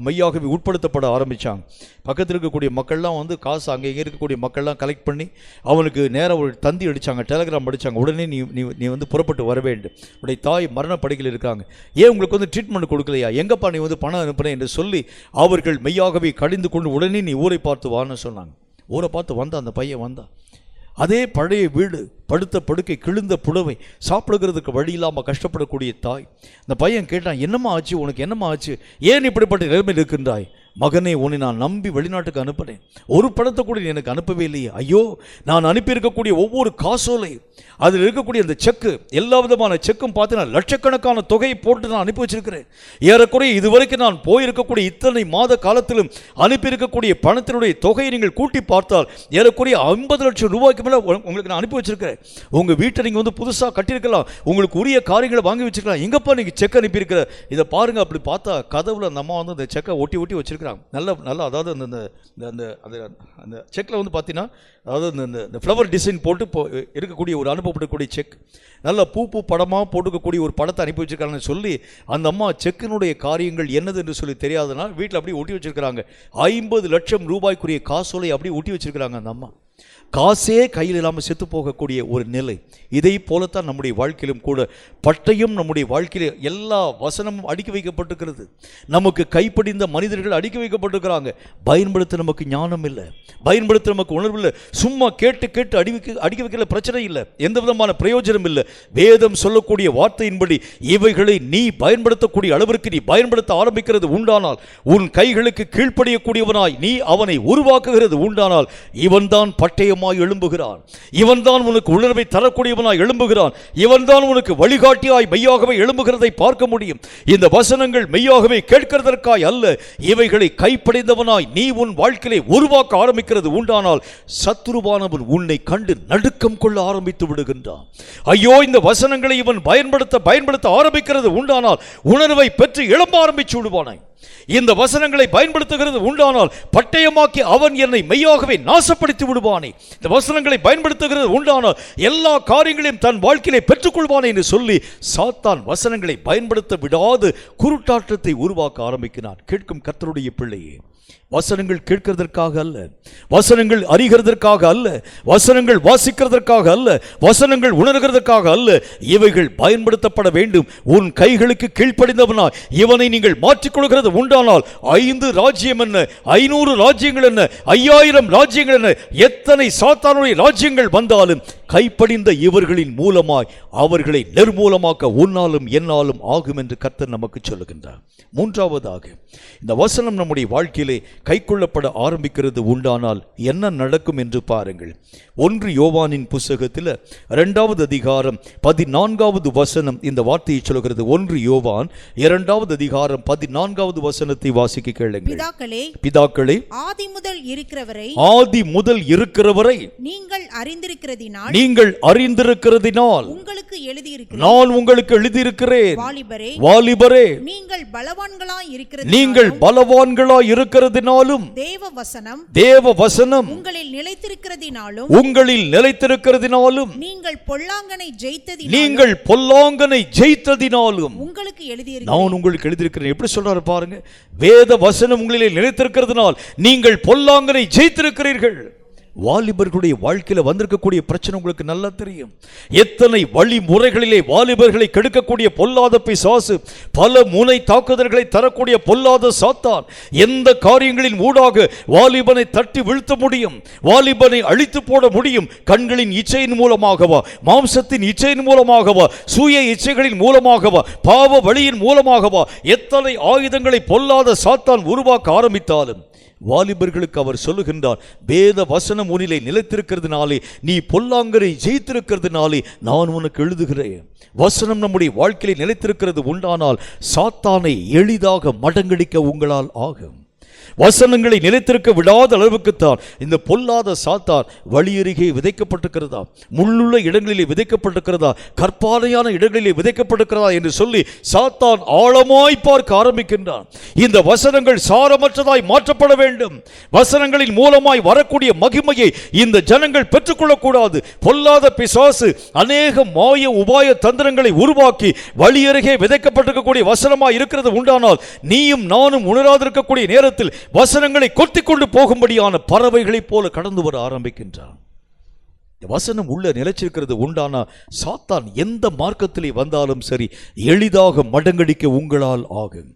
மெய்யாகவே உட்படுத்தப்பட ஆரம்பித்தாங்க. பக்கத்தில் இருக்கக்கூடிய மக்கள்லாம் காசு அங்கே இருக்கக்கூடிய மக்கள்லாம் கலெக்ட் பண்ணி அவனுக்கு நேராக ஒரு தந்தி அடித்தாங்க, டெலகிராம் அடித்தாங்க, உடனே நீ புறப்பட்டு வர வேண்டும், உடைய தாய் மரண படுக்கையில் இருக்காங்க, ஏன் உங்களுக்கு ட்ரீட்மெண்ட் கொடுக்கலையா, எங்கப்பா நீ பணம் அனுப்புனேன் என்று சொல்லி அவர்கள் மெய்யாகவே கடிந்து கொண்டு உடனே நீ ஊரை பார்த்து வான்னு சொன்னாங்க. ஊரை பார்த்து வந்தான். அந்த பையன் வந்தான். அதே பழைய வீடு, படுத்த படுக்கை, கிழிந்த புடவை, சாப்பிடுகிறதுக்கு வழி இல்லாமல் கஷ்டப்படக்கூடிய தாய். இந்த பையன் கேட்டான், என்னம்மா ஆச்சு உனக்கு, என்னம்மா ஆச்சு, ஏன் இப்படிப்பட்ட நிலைமையில் இருக்கின்றாய்? மகனே, உன்னை நான் நம்பி வெளிநாட்டுக்கு அனுப்பினேன், ஒரு பணத்தை கூட எனக்கு அனுப்பவே இல்லையே. ஐயோ, நான் அனுப்பியிருக்கக்கூடிய ஒவ்வொரு காசோலை, அதில் இருக்கக்கூடிய அந்த செக்கு, எல்லா விதமான செக்கும் பார்த்து நான் லட்சக்கணக்கான தொகையை போட்டு நான் அனுப்பி வச்சிருக்கிறேன். ஏறக்குறைய இதுவரைக்கும் நான் போயிருக்கக்கூடிய இத்தனை மாத காலத்திலும் அனுப்பியிருக்கக்கூடிய பணத்தினுடைய தொகையை நீங்கள் கூட்டி பார்த்தால் ஏறக்குறைய 50 லட்சம் ரூபாய்க்கு மேலே உங்களுக்கு நான் அனுப்பி வச்சிருக்கிறேன். உங்கள் வீட்டை நீங்கள் புதுசாக கட்டியிருக்கலாம், உங்களுக்கு உரிய காரியங்களை வாங்கி வச்சிருக்கலாம், எங்கப்பா நீங்கள் செக் அனுப்பியிருக்கிற, இதை பாருங்க. அப்படி பார்த்தா கதவுல அந்த அம்மா அந்த செக்கை ஒட்டி வச்சிருக்கிற. வச்சுருக்கிறாங்க. நல்லா அதாவது அந்த அந்த அந்த அந்த செக்கில் வந்து பார்த்தீங்கன்னா, அதாவது இந்த ஃப்ளவர் டிசைன் போட்டு இருக்கக்கூடிய ஒரு அனுப்பப்படக்கூடிய செக், நல்லா பூ படமாக போட்டுக்கக்கூடிய ஒரு படத்தை அனுப்பி வச்சுருக்காங்கன்னு சொல்லி அந்த அம்மா செக்கினுடைய காரியங்கள் என்னது என்று சொல்லி தெரியாதனால் வீட்டில் அப்படியே ஒட்டி வச்சுருக்கிறாங்க. 50 லட்சம் ரூபாய்க்குரிய காசோலை அப்படியே ஒட்டி வச்சுருக்கிறாங்க அந்த அம்மா. காசே கையில் இல்லாமல் செத்து போகக்கூடிய ஒரு நிலை. இதை போலத்தான் நம்முடைய வாழ்க்கையிலும் கூட பட்டயம் நம்முடைய வாழ்க்கையில் எல்லா வசனமும் அடுக்கி வைக்கப்பட்டிருக்கிறது. நமக்கு கைப்படிந்த மனிதர்கள் அடுக்கி வைக்கப்பட்டிருக்கிறாங்க. பயன்படுத்த நமக்கு ஞானம் இல்லை, பயன்படுத்த நமக்கு உணர்வு இல்லை. சும்மா கேட்டு அடுக்கி வைக்கல, பிரச்சனை இல்லை, எந்த விதமான பிரயோஜனம் இல்லை. வேதம் சொல்லக்கூடிய வார்த்தையின்படி இவைகளை நீ பயன்படுத்தக்கூடிய அளவிற்கு நீ பயன்படுத்த ஆரம்பிக்கிறது உண்டானால், உன் கைகளுக்கு கீழ்ப்படியக்கூடியவனாய் நீ அவனை உருவாக்குகிறது உண்டானால், இவன்தான் பட்டயம் எழும்புகிறான், இவன்தான் உனக்கு உணர்வை தரக்கூடியவனாய் எழும்புகிறான், இவன்தான் உனக்கு வழிகாட்டியாய் மெய்யாகவே எழும்புகிறதை பார்க்க முடியும். இந்த வசனங்கள் மெய்யாகவே கேட்கிறதற்காய் அல்ல, இவைகளை கைப்படைந்தவனாய் நீ உன் வாழ்க்கையை உருவாக்க ஆரம்பிக்கிறது உண்டானால், சத்துருவானவன் உன்னை கண்டு நடுக்கம் கொள்ள ஆரம்பித்து விடுகின்றான். ஐயோ, இந்த வசனங்களை இவன் பயன்படுத்த ஆரம்பிக்கிறது உண்டானால் உணர்வை பெற்று எழும்ப ஆரம்பிச்சு விடுவானாய். இந்த வசனங்களை பயன்படுத்துகிறது உண்டானால் பட்டயமாக்கி அவன் என்னை மெய்யாகவே நாசப்படுத்தி விடுவானே. இந்த வசனங்களை பயன்படுத்துகிறது உண்டானால் எல்லா காரியங்களையும் தன் வாழ்க்கையிலே பெற்றுக்கொள்வானே என்று சொல்லி சாத்தான் வசனங்களை பயன்படுத்த விடாது குருட்டாட்டத்தை உருவாக்க ஆரம்பிக்கிறான். கேட்கும் கர்த்தருடைய பிள்ளையே, வசனங்கள் கேட்கிறதற்காக அல்ல, வசனங்கள் அறிகிறதற்காக அல்ல, வசனங்கள் வாசிக்கிறதற்காக அல்ல, வசனங்கள் உணர்கிறதற்காக அல்ல, இவைகள் பயன்படுத்தப்பட வேண்டும். உன் கைகளுக்கு கீழ்ப்படிந்தவனாய் இவனை நீங்கள் மாற்றிக்கொள்கிறது உண்டானால் 5 ராஜ்யம் என்ன, 500 ராஜ்யங்கள் என்ன, 5000 ராஜ்யங்கள் என்ன, எத்தனை சாத்தானுடைய ராஜ்யங்கள் வந்தாலும் கைப்படிந்த இவர்களின் மூலமாய் அவர்களை நிர்மூலமாக்க உன்னாலும் என்னாலும் ஆகும் என்று கர்த்தர் நமக்கு சொல்லுகின்றார். மூன்றாவதாக, இந்த வசனம் நம்முடைய வாழ்க்கையிலே கைக்கொள்ளப்பட ஆரம்பிக்கிறது உண்டானால் என்ன நடக்கும் என்று பாருங்கள். 1 யோவானின் புஸ்தகத்தில் 2வது அதிகாரம் 14வது வசனம் இந்த வார்த்தையை சொல்கிறது. 1 யோவான் 2வது அதிகாரம் 14வது வசனத்தை வாசிக்க கேளுங்கள். பிதாக்களே, ஆதி முதல் இருக்கிறவரை நீங்கள் அறிந்திருக்கிறதினால் நான் உங்களுக்கு எழுதியிருக்கிறேன். வாலிபரே, நீங்கள் பலவான்களாய் இருக்கிறதினாலும் தேவ வசனம் உங்களில் நிலைத்திருக்கிறதினாலும் நீங்கள் பொல்லாங்கனை ஜெயித்ததினாலும் நான் உங்களுக்கு எழுதியிருக்கிறேன். எப்படி சொல்றாரு பாருங்க, வேத வசனம் உங்களில் நிலைத்திருக்கிறதினால் நீங்கள் பொல்லாங்கனை ஜெயித்திருக்கிறீர்கள். வாலிபர்களுடைய வாழ்க்கையில் வந்திருக்கக்கூடிய பிரச்சனை உங்களுக்கு நல்லா தெரியும். எத்தனை வழிமுறைகளிலே வாலிபர்களை கெடுக்கக்கூடிய பொல்லாத பிசாசு, பல முனை தாக்குதல்களை தரக்கூடிய பொல்லாத சாத்தான் எந்த காரியங்களின் ஊடாக வாலிபனை தட்டி வீழ்த்த முடியும், வாலிபனை அழித்து போட முடியும். கண்களின் இச்சையின் மூலமாகவா, மாம்சத்தின் இச்சையின் மூலமாகவா, சுய இச்சைகளின் மூலமாகவா, பாவ வழியின் மூலமாகவா, எத்தனை ஆயுதங்களை பொல்லாத சாத்தான் உருவாக்க ஆரம்பித்தாலும் வாலிபர்களுக்கு அவர் சொல்லுகின்றார், வேத வசனம் உன்னிலே நிலைத்திருக்கிறதுனாலே, நீ பொல்லாங்கரை ஜெயித்திருக்கிறதுனாலே நான் உனக்கு எழுதுகிறேன். வசனம் நம்முடைய வாழ்க்கையிலே நிலைத்திருக்கிறது உண்டானால் சாத்தானை எளிதாக மடங்கடிக்க உங்களால் ஆகும். வசனங்களை நிலைத்திருக்க விடாத அளவுக்குத்தான் இந்த பொல்லாத சாத்தான் வழியருகே விதைக்கப்பட்டிருக்கிறதா, முள்ளுள்ள இடங்களிலே விதைக்கப்பட்டிருக்கிறதா, கற்பாலையான இடங்களிலே விதைக்கப்பட்டிருக்கிறதா என்று சொல்லி சாத்தான் ஆழமாய் பார்க்க ஆரம்பிக்கின்றான். இந்த வசனங்கள் சாரமற்றதாய் மாற்றப்பட வேண்டும். வசனங்களின் மூலமாய் வரக்கூடிய மகிமையை இந்த ஜனங்கள் பெற்றுக்கொள்ளக்கூடாது. பொல்லாத பிசாசு அநேக மாய உபாய தந்திரங்களை உருவாக்கி வழியருகே விதைக்கப்பட்டிருக்கக்கூடிய வசனமாய் இருக்கிறது உண்டானால், நீயும் நானும் உணராதிருக்கக்கூடிய நேரத்தில் வசனங்களை கொத்திக் கொண்டு போகும்படியான பறவைகளைப் போல கடந்து வர ஆரம்பிக்கின்றான். வசனம் உள்ள நிலைச்சிருக்கிறது உண்டானா சாத்தான் எந்த மார்க்கத்திலே வந்தாலும் சரி எளிதாக மடங்கடிக்க உங்களால் ஆகும்.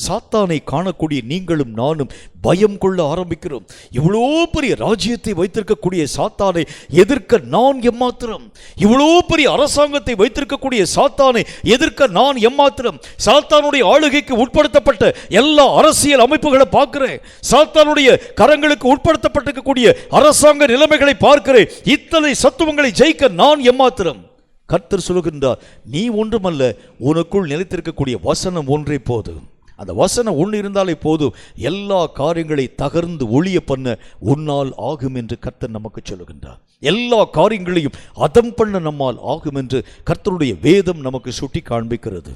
சாத்தானை காணக்கூடிய நீங்களும் நானும் பயம் கொள்ள ஆரம்பிக்கிறோம். இவ்வளோ பெரிய ராஜ்யத்தை வைத்திருக்கக்கூடிய சாத்தானை எதிர்க்க நான் எம்மாத்திரம், இவ்வளோ பெரிய அரசாங்கத்தை வைத்திருக்கக்கூடிய சாத்தானை எதிர்க்க நான் எம்மாத்திரம். சாத்தானுடைய ஆளுகைக்கு உட்படுத்தப்பட்ட எல்லா அரசியல் அமைப்புகளை பார்க்கிறேன், சாத்தானுடைய கரங்களுக்கு உட்படுத்தப்பட்டிருக்கக்கூடிய அரசாங்க நிலைமைகளை பார்க்கிறேன். இத்தனை சத்துவங்களை ஜெயிக்க நான் எம்மாத்திரம். கர்த்தர் சொல்லுகின்றார், நீ ஒன்றுமல்ல, உனக்குள் நிலைத்திருக்கக்கூடிய வசனம் ஒன்றே போதும். அந்த வசனம் ஒன்று இருந்தாலே போதும், எல்லா காரியங்களை தகர்ந்து ஒளிய பண்ண உன்னால் ஆகும் என்று கர்த்தர் நமக்கு சொல்லுகின்றார். எல்லா காரியங்களையும் அதம் பண்ண நம்மால் ஆகும் என்று கர்த்தருடைய வேதம் நமக்கு சுட்டி காண்பிக்கிறது.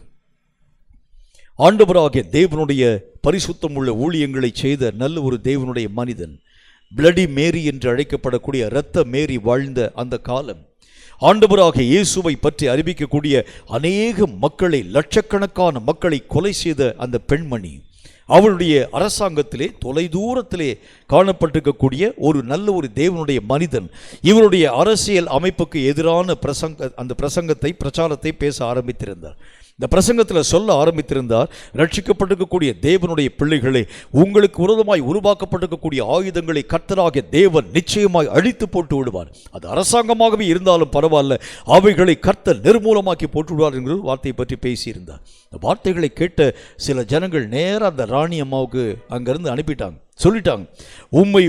ஆண்டவராகிய தேவனுடைய பரிசுத்தமுள்ள ஊழியங்களை செய்த நல்ல ஒரு தேவனுடைய மனிதன், பிளடி மேரி என்று அழைக்கப்படக்கூடிய இரத்த மேரி வாழ்ந்த அந்த காலம், ஆண்டவராகிய இயேசுவை பற்றி அறிவிக்கக்கூடிய அநேக மக்களை, லட்சக்கணக்கான மக்களை கொலை செய்த அந்த பெண்மணி, அவளுடைய அரசாங்கத்திலே தொலைதூரத்திலே காணப்பட்டிருக்கக்கூடிய ஒரு நல்ல ஒரு தேவனுடைய மனிதன், இவருடைய அரசியல் அமைப்புக்கு எதிரான அந்த பிரச்சாரத்தை பேச ஆரம்பித்திருந்தார். இந்த பிரசங்கத்தில் சொல்ல ஆரம்பித்திருந்தார், ரட்சிக்கப்பட்டிருக்கக்கூடிய தேவனுடைய பிள்ளைகளே, உங்களுக்கு விரோதமாய் உருவாக்கப்பட்டிருக்கக்கூடிய ஆயுதங்களை கர்த்தராகிய தேவன் நிச்சயமாய் அழித்து போட்டு விடுவார். அது அரசாங்கமாகவே இருந்தாலும் பரவாயில்ல, அவைகளை கர்த்தர் நிர்மூலமாக்கி போட்டு விடுவார் என்கிற வார்த்தையை பற்றி பேசியிருந்தார். இந்த வார்த்தைகளை கேட்ட சில ஜனங்கள் நேராக அந்த ராணி அம்மாவுக்கு அங்கிருந்து அனுப்பிட்டாங்க. சொல்லிட்டாங்க,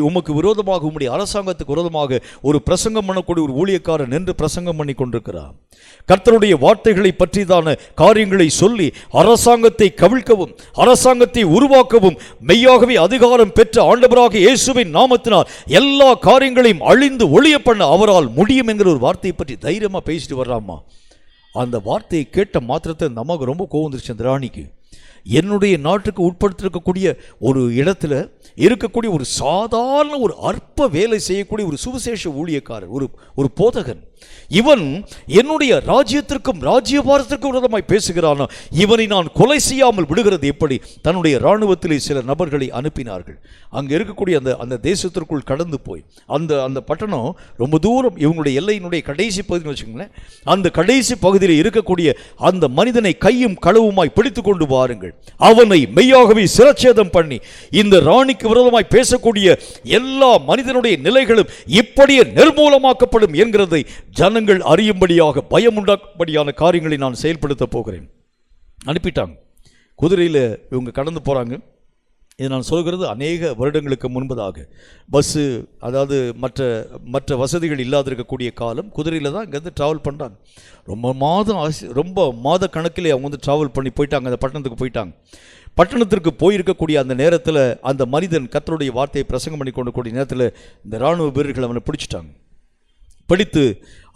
உமக்கு விரோதமாக, உம்முடைய அரசாங்கத்துக்கு விரோதமாக ஒரு பிரசங்கம் பண்ணக்கூடிய ஒரு ஊழியக்காரன் நின்று பிரசங்கம் பண்ணி கொண்டிருக்கிறார். கர்த்தருடைய வார்த்தைகளை பற்றிதான காரியங்களை சொல்லி அரசாங்கத்தை கவிழ்க்கவும், அரசாங்கத்தை உருவாக்கவும் மெய்யாகவே அதிகாரம் பெற்ற ஆண்டவராகிய இயேசுவின் நாமத்தினால் எல்லா காரியங்களையும் அழிந்து ஒழிய பண்ண அவரால் முடியும் என்கிற ஒரு வார்த்தையை பற்றி தைரியமா பேசிட்டு வர்றாமா. அந்த வார்த்தையை கேட்ட மாத்திரத்தை நமக்கு ரொம்ப கோவம் வந்துருச்சு. அந்த ராணிக்கு, என்னுடைய நாட்டுக்கு உட்படுத்திருக்கக்கூடிய ஒரு இடத்துல இருக்கக்கூடிய ஒரு சாதாரண ஒரு அற்ப வேலை செய்யக்கூடிய ஒரு சுவிசேஷ ஊழியக்காரர், ஒரு போதகன், இவன் என்னுடைய ராஜ்யத்திற்கும் ராஜ்யபாரத்திற்கும் விரோதமாய் பேசுகிறானா, இவனை நான் கொலை செய்யாமல் விடுகிறது எப்படி? தன்னுடைய இராணுவத்திலே சில நபர்களை அனுப்பினார்கள். அங்கே இருக்கக்கூடிய அந்த தேசத்திற்குள் கடந்து போய் அந்த பட்டணம் ரொம்ப தூரம், இவங்களுடைய எல்லையினுடைய கடைசி பகுதின்னு வச்சுக்கோங்களேன், அந்த கடைசி பகுதியில் இருக்கக்கூடிய அந்த மனிதனை கையும் களவுமாய் பிடித்து கொண்டு வாருங்கள், அவனை மெய்யாகவே சிரச்சேதம் பண்ணி இந்த ராணிக்கு விரோதமாய் பேசக்கூடிய எல்லா மனிதனுடைய நிலைகளும் இப்படியே நிர்மூலமாக்கப்படும் என்கிறதை ஜனங்கள் அறியும்படியாக, பயமுண்டாக்கும்படியான காரியங்களை நான் செயல்படுத்த போகிறேன். அனுப்பிட்டாங்க. குதிரையில் இவங்க கடந்து போகிறாங்க. இது நான் சொல்கிறது அநேக வருடங்களுக்கு முன்பதாக. பஸ்ஸு, அதாவது மற்ற வசதிகள் இல்லாத இருக்கக்கூடிய காலம், குதிரையில் தான் இங்கேருந்து ட்ராவல் பண்ணுறாங்க. ரொம்ப மாத கணக்கில் அவங்க வந்து ட்ராவல் பண்ணி போயிட்டாங்க, அந்த பட்டணத்துக்கு போயிட்டாங்க. பட்டணத்திற்கு போயிருக்கக்கூடிய அந்த நேரத்தில் அந்த மனிதன் கர்த்தருடைய வார்த்தையை பிரசங்கம் பண்ணி கொண்டக்கூடிய நேரத்தில் இந்த இராணுவ வீரர்கள் அவனை பிடிச்சிட்டாங்க. பிடித்து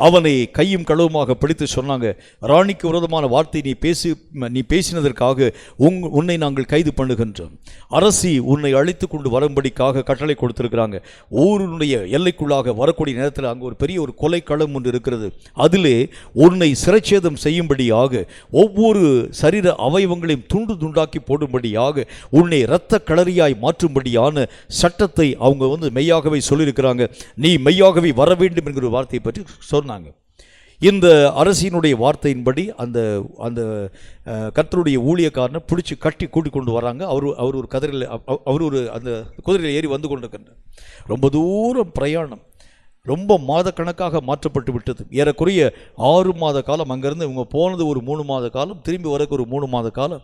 அவனை கையும் களவுமாக பிடித்து சொன்னாங்க, ராணிக்கு விரோதமான வார்த்தை நீ பேசினதற்காக உன்னை நாங்கள் கைது பண்ணுகின்றோம். அரசி உன்னை அழைத்து கொண்டு வரும்படிக்காக கட்டளை கொடுத்திருக்கிறாங்க. ஊருடைய எல்லைக்குள்ளாக வரக்கூடிய நேரத்தில் அங்கே ஒரு பெரிய ஒரு கொலைக்களம் ஒன்று இருக்கிறது. அதிலே உன்னை சிரச்சேதம் செய்யும்படியாக, ஒவ்வொரு சரீர அவயவங்களையும் துண்டு துண்டாக்கி போடும்படியாக, உன்னை இரத்த களரியாய் மாற்றும்படியான சட்டத்தை அவங்க வந்து மெய்யாகவே சொல்லியிருக்கிறாங்க. நீ மெய்யாகவே வர வேண்டும் என்கிற வார்த்தையை பற்றி சொன்னாங்க. இந்த அரசினுடைய வார்த்தையின்படி அந்த கர்த்தருடைய ஊழியக்காரனை பிடிச்சி கட்டி கூட்டிக் கொண்டு வராங்க. அவர் ஒரு கதிரையில், அந்த குதிரையில் ஏறி வந்து கொண்டிருக்கின்றார். ரொம்ப தூரம் பிரயாணம், ரொம்ப மாதக்கணக்காக மாற்றப்பட்டு விட்டது. ஏறக்குறைய 6 மாத காலம் அங்கேருந்து இவங்க போனது, ஒரு 3 மாத காலம், திரும்பி வரக்கு ஒரு 3 மாத காலம்,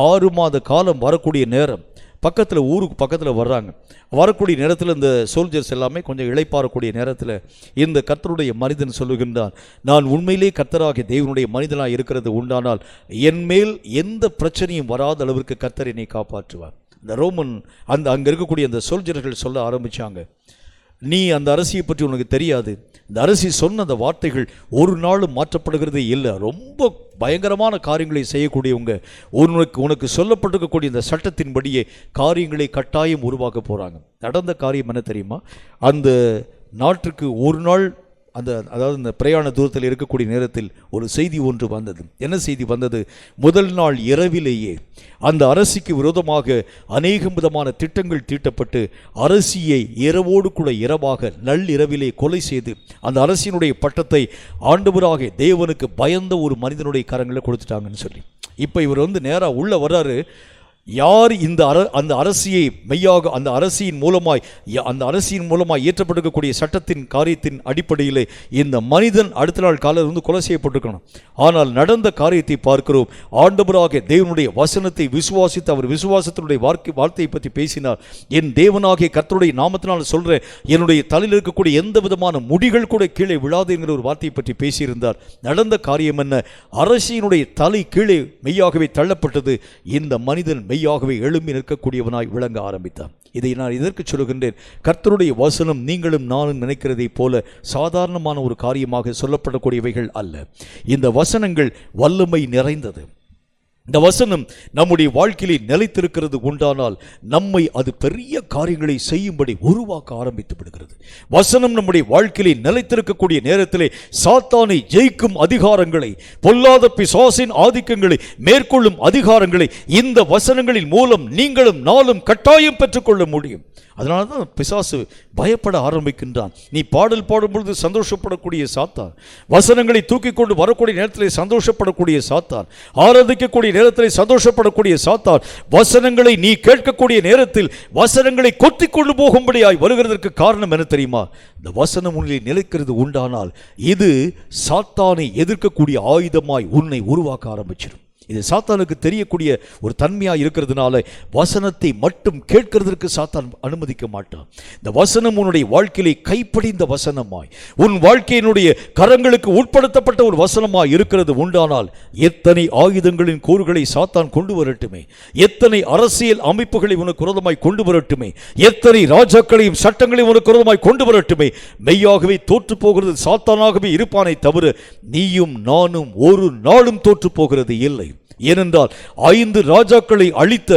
6 மாத காலம் வரக்கூடிய நேரம். பக்கத்தில், ஊருக்கு பக்கத்தில் வர்றாங்க. வரக்கூடிய நேரத்தில் இந்த சோல்ஜர்ஸ் எல்லாமே கொஞ்சம் இளைப்பாறக்கூடிய நேரத்தில் இந்த கர்த்தருடைய மனிதன் சொல்லுகின்றான், நான் உண்மையிலே கர்த்தராகிய தேவனுடைய மனிதனாக இருக்கிறது உண்டானால் என் மேல் எந்த பிரச்சனையும் வராத அளவிற்கு கர்த்தர் என்னை காப்பாற்றுவார். இந்த ரோமன் அங்கே இருக்கக்கூடிய அந்த சோல்ஜர்கள் சொல்ல ஆரம்பித்தாங்க, நீ அந்த அரசியை பற்றி உனக்கு தெரியாது. இந்த அரசி சொன்ன அந்த வார்த்தைகள் ஒரு நாளும் மாற்றப்படுகிறதே இல்லை. ரொம்ப பயங்கரமான காரியங்களை செய்யக்கூடியவங்க. உனக்கு சொல்லப்பட்டிருக்கக்கூடிய இந்த சட்டத்தின்படியே காரியங்களை கட்டாயம் உருவாக்க போகிறாங்க. நடந்த காரியம் என்ன தெரியுமா? அந்த நாட்டுக்கு ஒரு நாள் அதாவது இந்த பிரயாண தூரத்தில் இருக்கக்கூடிய நேரத்தில் ஒரு செய்தி ஒன்று வந்தது. என்ன செய்தி வந்தது? முதல் நாள் இரவிலேயே அந்த அரசிக்கு விரோதமாக அநேக விதமான திட்டங்கள் தீட்டப்பட்டு அரசியை இரவோடு கூட இரவாக நள்ளிரவிலே கொலை செய்து அந்த அரசினுடைய பட்டத்தை ஆண்டவராகிய தேவனுக்கு பயந்த ஒரு மனிதனுடைய கரங்களை கொடுத்துட்டாங்கன்னு சொல்லி. இப்போ இவர் வந்து நேராக உள்ள வர்றாரு. யார் அந்த அரசியை மெய்யாக அந்த அரசியின் மூலமாய் இயற்றப்பட்டிருக்கக்கூடிய சட்டத்தின் காரியத்தின் அடிப்படையில் இந்த மனிதன் அடுத்த நாள் காலையில் இருந்து கொலை செய்யப்பட்டிருக்கணும். ஆனால் நடந்த காரியத்தை பார்க்கிறோம். ஆண்டவராகிய தேவனுடைய வசனத்தை விசுவாசித்து அவர் விசுவாசத்தினுடைய வார்த்தையை பற்றி பேசினார். என் தேவனாகிய கர்த்தருடைய நாமத்தினால் சொல்கிறேன், என்னுடைய தலையில் இருக்கக்கூடிய எந்த விதமான முடிகள் கூட கீழே விழாது என்கிற ஒரு வார்த்தையை பற்றி பேசியிருந்தார். நடந்த காரியம் என்ன? அரசியினுடைய தலை கீழே மெய்யாகவே தள்ளப்பட்டது. இந்த மனிதன் மெய்யாகவே எழும்பி நிற்கக்கூடியவனாய் விளங்க ஆரம்பித்தான். இதை நான் இதற்கு சொல்லுகின்றேன், கர்த்தருடைய வசனம் நீங்களும் நானும் நினைக்கிறதை போல சாதாரணமான ஒரு காரியமாக சொல்லப்படக்கூடியவைகள் அல்ல. இந்த வசனங்கள் வல்லமை நிறைந்தது. இந்த வசனம் நம்முடைய வாழ்க்கையிலே நிலைத்திருக்கிறது உண்டானால் நம்மை அது பெரிய காரியங்களை செய்யும்படி உருவாக்க ஆரம்பித்து விடுகிறது. வசனம் நம்முடைய வாழ்க்கையிலே நிலைத்திருக்கக்கூடிய நேரத்திலே சாத்தானை ஜெயிக்கும் அதிகாரங்களை, பொல்லாத பிசாசின் ஆதிக்கங்களை மேற்கொள்ளும் அதிகாரங்களை இந்த வசனங்களின் மூலம் நீங்களும் நாளும் கட்டாயம் பெற்றுக்கொள்ள முடியும். அதனால தான் பிசாசு பயப்பட ஆரம்பிக்கின்றான். நீ பாடல் பாடும் பொழுது சந்தோஷப்படக்கூடிய சாத்தான், வசனங்களை தூக்கி கொண்டு வரக்கூடிய நேரத்தில் சந்தோஷப்படக்கூடிய சாத்தான், ஆராதிக்கக்கூடிய நேரத்தில் சந்தோஷப்படக்கூடிய சாத்தான், வசனங்களை நீ கேட்கக்கூடிய நேரத்தில் வசனங்களை கொத்தி கொண்டு போகும்படியாய் வருகிறதற்கு காரணம் என்ன தெரியுமா? இந்த வசனம் உன்னில் நிலைக்கிறது உண்டானால் இது சாத்தானை எதிர்க்கக்கூடிய ஆயுதமாய் உன்னை உருவாக்க ஆரம்பிச்சிடும். இது சாத்தானுக்கு தெரியக்கூடிய ஒரு தன்மையாக இருக்கிறதுனால வசனத்தை மட்டும் கேட்கிறதற்கு சாத்தான் அனுமதிக்க மாட்டான். இந்த வசனம் உன்னுடைய வாழ்க்கையிலே கைப்படிந்த வசனமாய், உன் வாழ்க்கையினுடைய கரங்களுக்கு உட்படுத்தப்பட்ட ஒரு வசனமாய் இருக்கிறது உண்டானால் எத்தனை ஆயுதங்களின் கூறுகளை சாத்தான் கொண்டு வரட்டுமே, எத்தனை அரசியல் அமைப்புகளை உனக்கு விரோதமாய் கொண்டு வரட்டுமே, எத்தனை ராஜாக்களையும் சட்டங்களையும் உனக்கு விரோதமாய் கொண்டு வரட்டுமே, மெய்யாகவே தோற்று போகிறது சாத்தானாகவே இருப்பானே தவிர நீயும் நானும் ஒரு நாளும் தோற்று போகிறது இல்லை. ஏனென்றால் 5 ராஜாக்களை அழித்த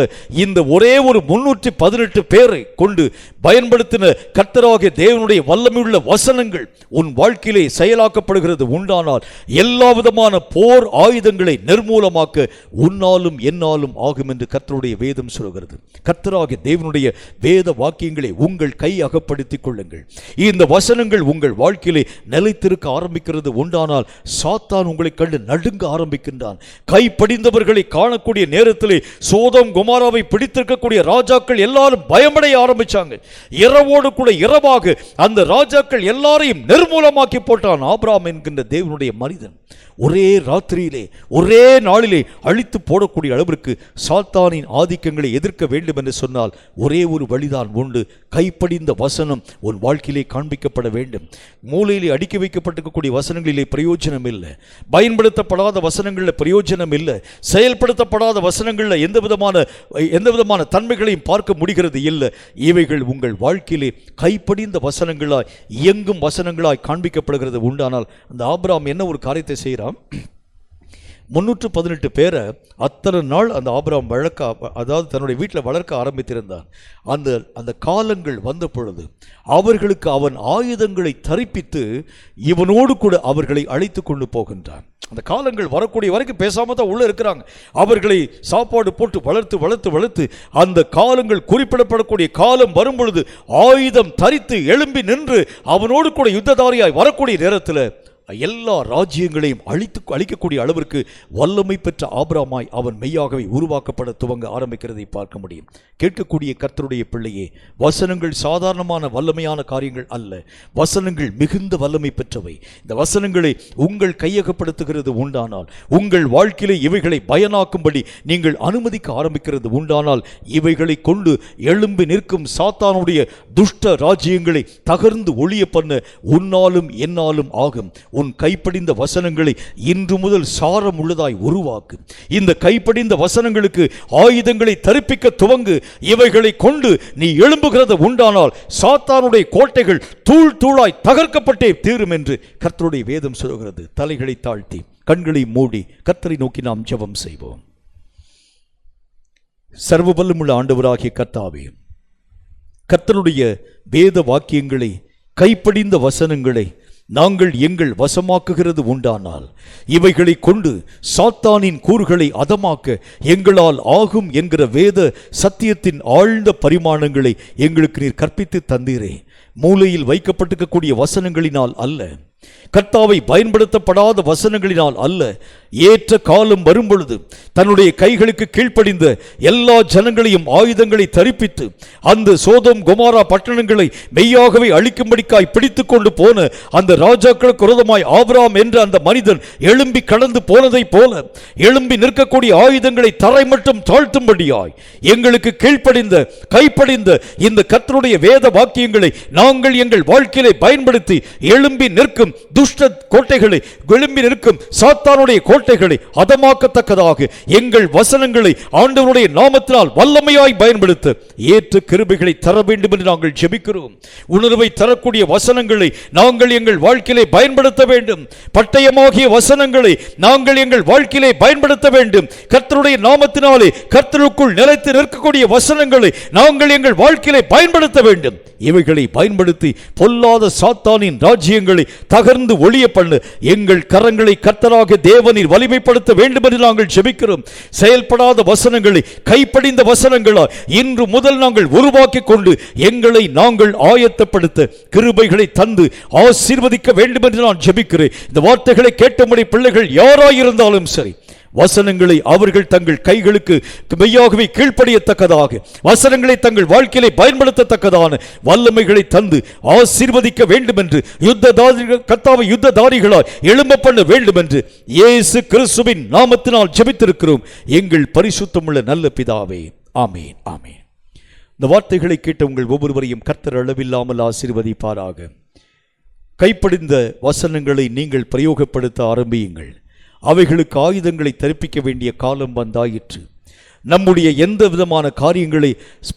இந்த ஒரே ஒரு 318 பேரை கொண்டு பயன்படுத்தின கர்த்தராகிய தேவனுடைய வல்லமையுள்ள வசனங்கள் உன் வாழ்க்கையிலே செயலாக்கப்படுகிறது உண்டானால் எல்லா விதமான போர் ஆயுதங்களை நிர்மூலமாக்க உன்னாலும் என்னாலும் ஆகும் என்று கர்த்தருடைய வேதம் சொல்கிறது. கர்த்தராகிய தேவனுடைய வேத வாக்கியங்களை உங்கள் கை அகப்படுத்திக் கொள்ளுங்கள். இந்த வசனங்கள் உங்கள் வாழ்க்கையிலே நிலைத்திருக்க ஆரம்பிக்கிறது உண்டானால் சாத்தான் உங்களை கண்டு நடுங்க ஆரம்பிக்கின்றான். கைப்படிந்தவர்களை காணக்கூடிய நேரத்திலே சோதோம் கொமோராவை பிடித்திருக்கக்கூடிய ராஜாக்கள் எல்லாரும் பயமடைய ஆரம்பிச்சாங்க. இரவோடு கூட இரவாக அந்த ராஜாக்கள் எல்லாரையும் நிர்மூலமாக்கி போட்டான் ஆபிரகாம் என்கின்ற தேவனுடைய மனிதன். ஒரே ராத்திரியிலே ஒரே நாளிலே அழித்து போடக்கூடிய அளவிற்கு சாத்தானின் ஆதிக்கங்களை எதிர்க்க வேண்டும் என்று சொன்னால் ஒரே ஒரு வழிதான் உண்டு. கைப்படிந்த வசனம் உன் வாழ்க்கையிலே காண்பிக்கப்பட வேண்டும். மூலையிலே அடுக்கி வைக்கப்பட்டிருக்கக்கூடிய வசனங்களிலே பிரயோஜனம் இல்லை, பயன்படுத்தப்படாத வசனங்களில் பிரயோஜனம் இல்லை, செயல்படுத்தப்படாத வசனங்களில் எந்த விதமான தன்மைகளையும் பார்க்க முடிகிறது இல்லை. இவைகள் உங்கள் வாழ்க்கையிலே கைப்படிந்த வசனங்களாய் இயங்கும் வசனங்களாய் காண்பிக்கப்படுகிறது உண்டானால் அந்த ஆபிரகாம் என்ன ஒரு காரியத்தை செய்கிறான்? 318 பேரை அத்தனை நாள் அந்த ஆபிரகாம் அதாவது தன்னுடைய வீட்டில் வளர்க்க ஆரம்பித்திருந்தான். அந்த காலங்கள் வந்த பொழுது அவர்களுக்கு அவன் ஆயுதங்களை தரிப்பித்து இவனோடு கூட அவர்களை அழைத்து கொண்டு போகின்றான். அந்த காலங்கள் வரக்கூடிய வரைக்கும் பேசாம தான் உள்ள இருக்கிறாங்க. அவர்களை சாப்பாடு போட்டு வளர்த்து அந்த காலங்கள் குறிப்பிடப்படக்கூடிய காலம் வரும் பொழுது ஆயுதம் தரித்து எழும்பி நின்று அவனோடு கூட யுத்ததாரியாய் வரக்கூடிய நேரத்தில் எல்லா ராஜ்யங்களையும் அழிக்கக்கூடிய அளவிற்கு வல்லமை பெற்ற ஆபிரகாமாய் அவன் மெய்யாகவே உருவாக்கப்பட துவங்க ஆரம்பிக்கிறதை பார்க்க முடியும். கேட்கக்கூடிய கர்த்தருடைய பிள்ளையே, வசனங்கள் சாதாரணமான வல்லமையான காரியங்கள் அல்ல, வசனங்கள் மிகுந்த வல்லமை பெற்றவை. இந்த வசனங்களை உங்கள் கையகப்படுத்துகிறது உண்டானால், உங்கள் வாழ்க்கையிலே இவைகளை பயனாக்கும்படி நீங்கள் அனுமதிக்க ஆரம்பிக்கிறது உண்டானால், இவைகளை கொண்டு எழும்பி நிற்கும் சாத்தானுடைய துஷ்ட ராஜ்யங்களை தகர்ந்து ஒழிய பண்ண உன்னாலும் என்னாலும் ஆகும். உன் கைப்படிந்த வசனங்களை இன்று முதல் சாரம் உள்ளதாய் உருவாக்கு. இந்த கைப்படிந்த வசனங்களுக்கு ஆயுதங்களை தரிப்பிக்க துவங்கு. இவைகளை கொண்டு நீ எழும்புகிறது உண்டானால் சாத்தானுடைய கோட்டைகள் தூள் தூளாய் தகர்க்கப்பட்டே தீரும் என்று கர்த்தருடைய வேதம் சொல்கிறது. தலைகளை தாழ்த்தி கண்களை மூடி கர்த்தரை நோக்கி நாம் ஜெபம் செய்வோம். சர்வ வல்லமையுள்ள ஆண்டவராகிய கர்த்தாவே, கர்த்தருடைய வேத வாக்கியங்களை, கைப்படிந்த வசனங்களை நாங்கள் எங்கள் வசமாக்குகிறது உண்டானால் இவைகளை கொண்டு சாத்தானின் கூறுகளை அதமாக்க எங்களால் ஆகும் என்கிற வேத சத்தியத்தின் ஆழ்ந்த பரிமாணங்களை எங்களுக்கு நீர் கற்பித்து தந்தீரே. மூலையில் வைக்கப்பட்டிருக்கக்கூடிய வசனங்களினால் அல்ல, கர்த்தாவை பயன்படுத்தப்படாத வசனங்களினால் அல்ல, ஏற்ற காலம் வரும்பொழுது தன்னுடைய கைகளுக்கு கீழ்ப்படிந்த எல்லா ஜனங்களையும் ஆயுதங்களை தரிப்பித்து அந்த சோதோம் கொமோரா பட்டணங்களை மெய்யாகவே அழிக்கும்படிக்காய் பிடித்து கொண்டு போன அந்த ராஜாக்களுக்கு விரோதமாய் ஆபிரகாம் என்ற அந்த மனிதன் எழும்பி கடந்து போனதை போல எழும்பி நிற்கக்கூடிய ஆயுதங்களை தரை மட்டும் தாழ்த்தும்படியாய் எங்களுக்கு கீழ்ப்படிந்த கைப்படிந்த இந்த கர்த்தருடைய வேத வாக்கியங்களை நாங்கள் எங்கள் வாழ்க்கையிலே பயன்படுத்தி எழும்பி நிற்கும் துஷ்ட கோட்டைகளை, எழும்பி நிற்கும் சாத்தானுடைய கோட்டைகளை அதமாக்கத்தக்கதாக எங்கள் வசனங்களை ஆண்டவருடைய நாமத்தினால் வல்லமையாய் பயன்படுத்த ஏற்ற கிருபைகளை தர வேண்டும் என்று நாங்கள் ஜெபிக்கிறோம். உணர்வை தரக்கூடிய வசனங்களை நாங்கள் எங்கள் வாழ்க்கையிலே பயன்படுத்த வேண்டும். பட்டயமாகிய வசனங்களை நாங்கள் எங்கள் வாழ்க்கையிலே பயன்படுத்த வேண்டும். கர்த்தருடைய நாமத்தினாலே கர்த்தருக்குள் நிலைத்து நிற்கக்கூடிய வசனங்களை நாங்கள் எங்கள் வாழ்க்கையிலே பயன்படுத்த வேண்டும். இவைகளை பயன்படுத்தி பொல்லாத சாத்தானின் ராஜ்யங்களை தகர்ந்து ஒளிய பண்ண எங்கள் கரங்களை கர்த்தராக தேவனில் வலிமைப்படுத்த வேண்டும் என்று நாங்கள் ஜெபிக்கிறோம். செயல்படாத வசனங்களை கைப்படிந்த வசனங்களா இன்று முதல் நாங்கள் உருவாக்கி கொண்டு எங்களை நாங்கள் ஆயத்தப்படுத்த கிருபைகளை தந்து ஆசீர்வதிக்க வேண்டும் என்று நான் ஜெபிக்கிறேன். இந்த வார்த்தைகளை கேட்டபடி பிள்ளைகள் யாராயிருந்தாலும் சரி, வசனங்களை அவர்கள் தங்கள் கைகளுக்கு மெய்யாகவே கீழ்ப்படியத்தக்கதாக, வசனங்களை தங்கள் வாழ்க்கையிலே பயன்படுத்தத்தக்கதான வல்லமைகளை தந்து ஆசீர்வதிக்க வேண்டும் என்று கர்த்தாவை யுத்ததாரிகளாய் எழும்ப பண்ண வேண்டும் என்று இயேசு கிறிஸ்துவின் நாமத்தினால் ஜெபித்திருக்கிறோம் எங்கள் பரிசுத்தமுள்ள நல்ல பிதாவே. ஆமேன், ஆமேன். இந்த வார்த்தைகளை கேட்ட உங்கள் ஒவ்வொருவரையும் கர்த்தர் அளவில்லாமல் ஆசீர்வதிப்பாராக. கைப்படிந்த வசனங்களை நீங்கள் பிரயோகப்படுத்த ஆரம்பியுங்கள். அவைகளுக்கு ஆயுதங்களை தரிப்பிக்க வேண்டிய காலம் வந்தாயிற்று. நம்முடைய எந்த விதமான காரியங்களை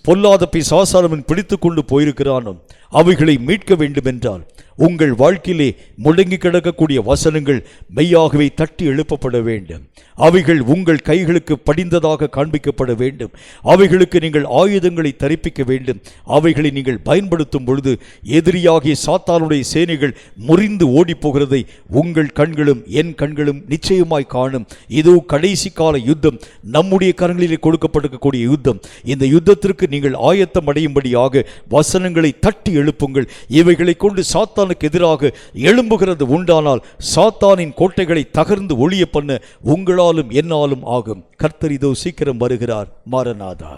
பொல்லாத பிசாசானவன் பிடித்து கொண்டு போயிருக்கிறானோ அவைகளை மீட்க வேண்டும் என்றால் உங்கள் வாழ்க்கையிலே முடங்கி கிடக்கக்கூடிய வசனங்கள் மெய்யாகவே தட்டி எழுப்பப்பட வேண்டும். அவைகள் உங்கள் கைகளுக்கு படிந்ததாக காண்பிக்கப்பட வேண்டும். அவைகளுக்கு நீங்கள் ஆயுதங்களை தரிப்பிக்க வேண்டும். அவைகளை நீங்கள் பயன்படுத்தும் பொழுது எதிரியாகிய சாத்தானுடைய சேனைகள் முறிந்து ஓடி போகிறதை உங்கள் கண்களும் என் கண்களும் நிச்சயமாய் காணும். இதோ கடைசி கால யுத்தம் நம்முடைய கரங்களிலே கொடுக்கப்பட்டிருக்கக்கூடிய யுத்தம். இந்த யுத்தத்திற்கு நீங்கள் ஆயத்தம் அடையும்படியாக வசனங்களை தட்டி எழுப்புங்கள். இவைகளை கொண்டு சாத்தானுக்கு எதிராக எழும்புகிறது உண்டானால் சாத்தானின் கோட்டைகளை தகர்ந்து ஒளிய பண்ண உங்களாலும் என்னாலும் ஆகும். கர்த்தர் இதோ சீக்கிரம் வருகிறார். மாரநாதா.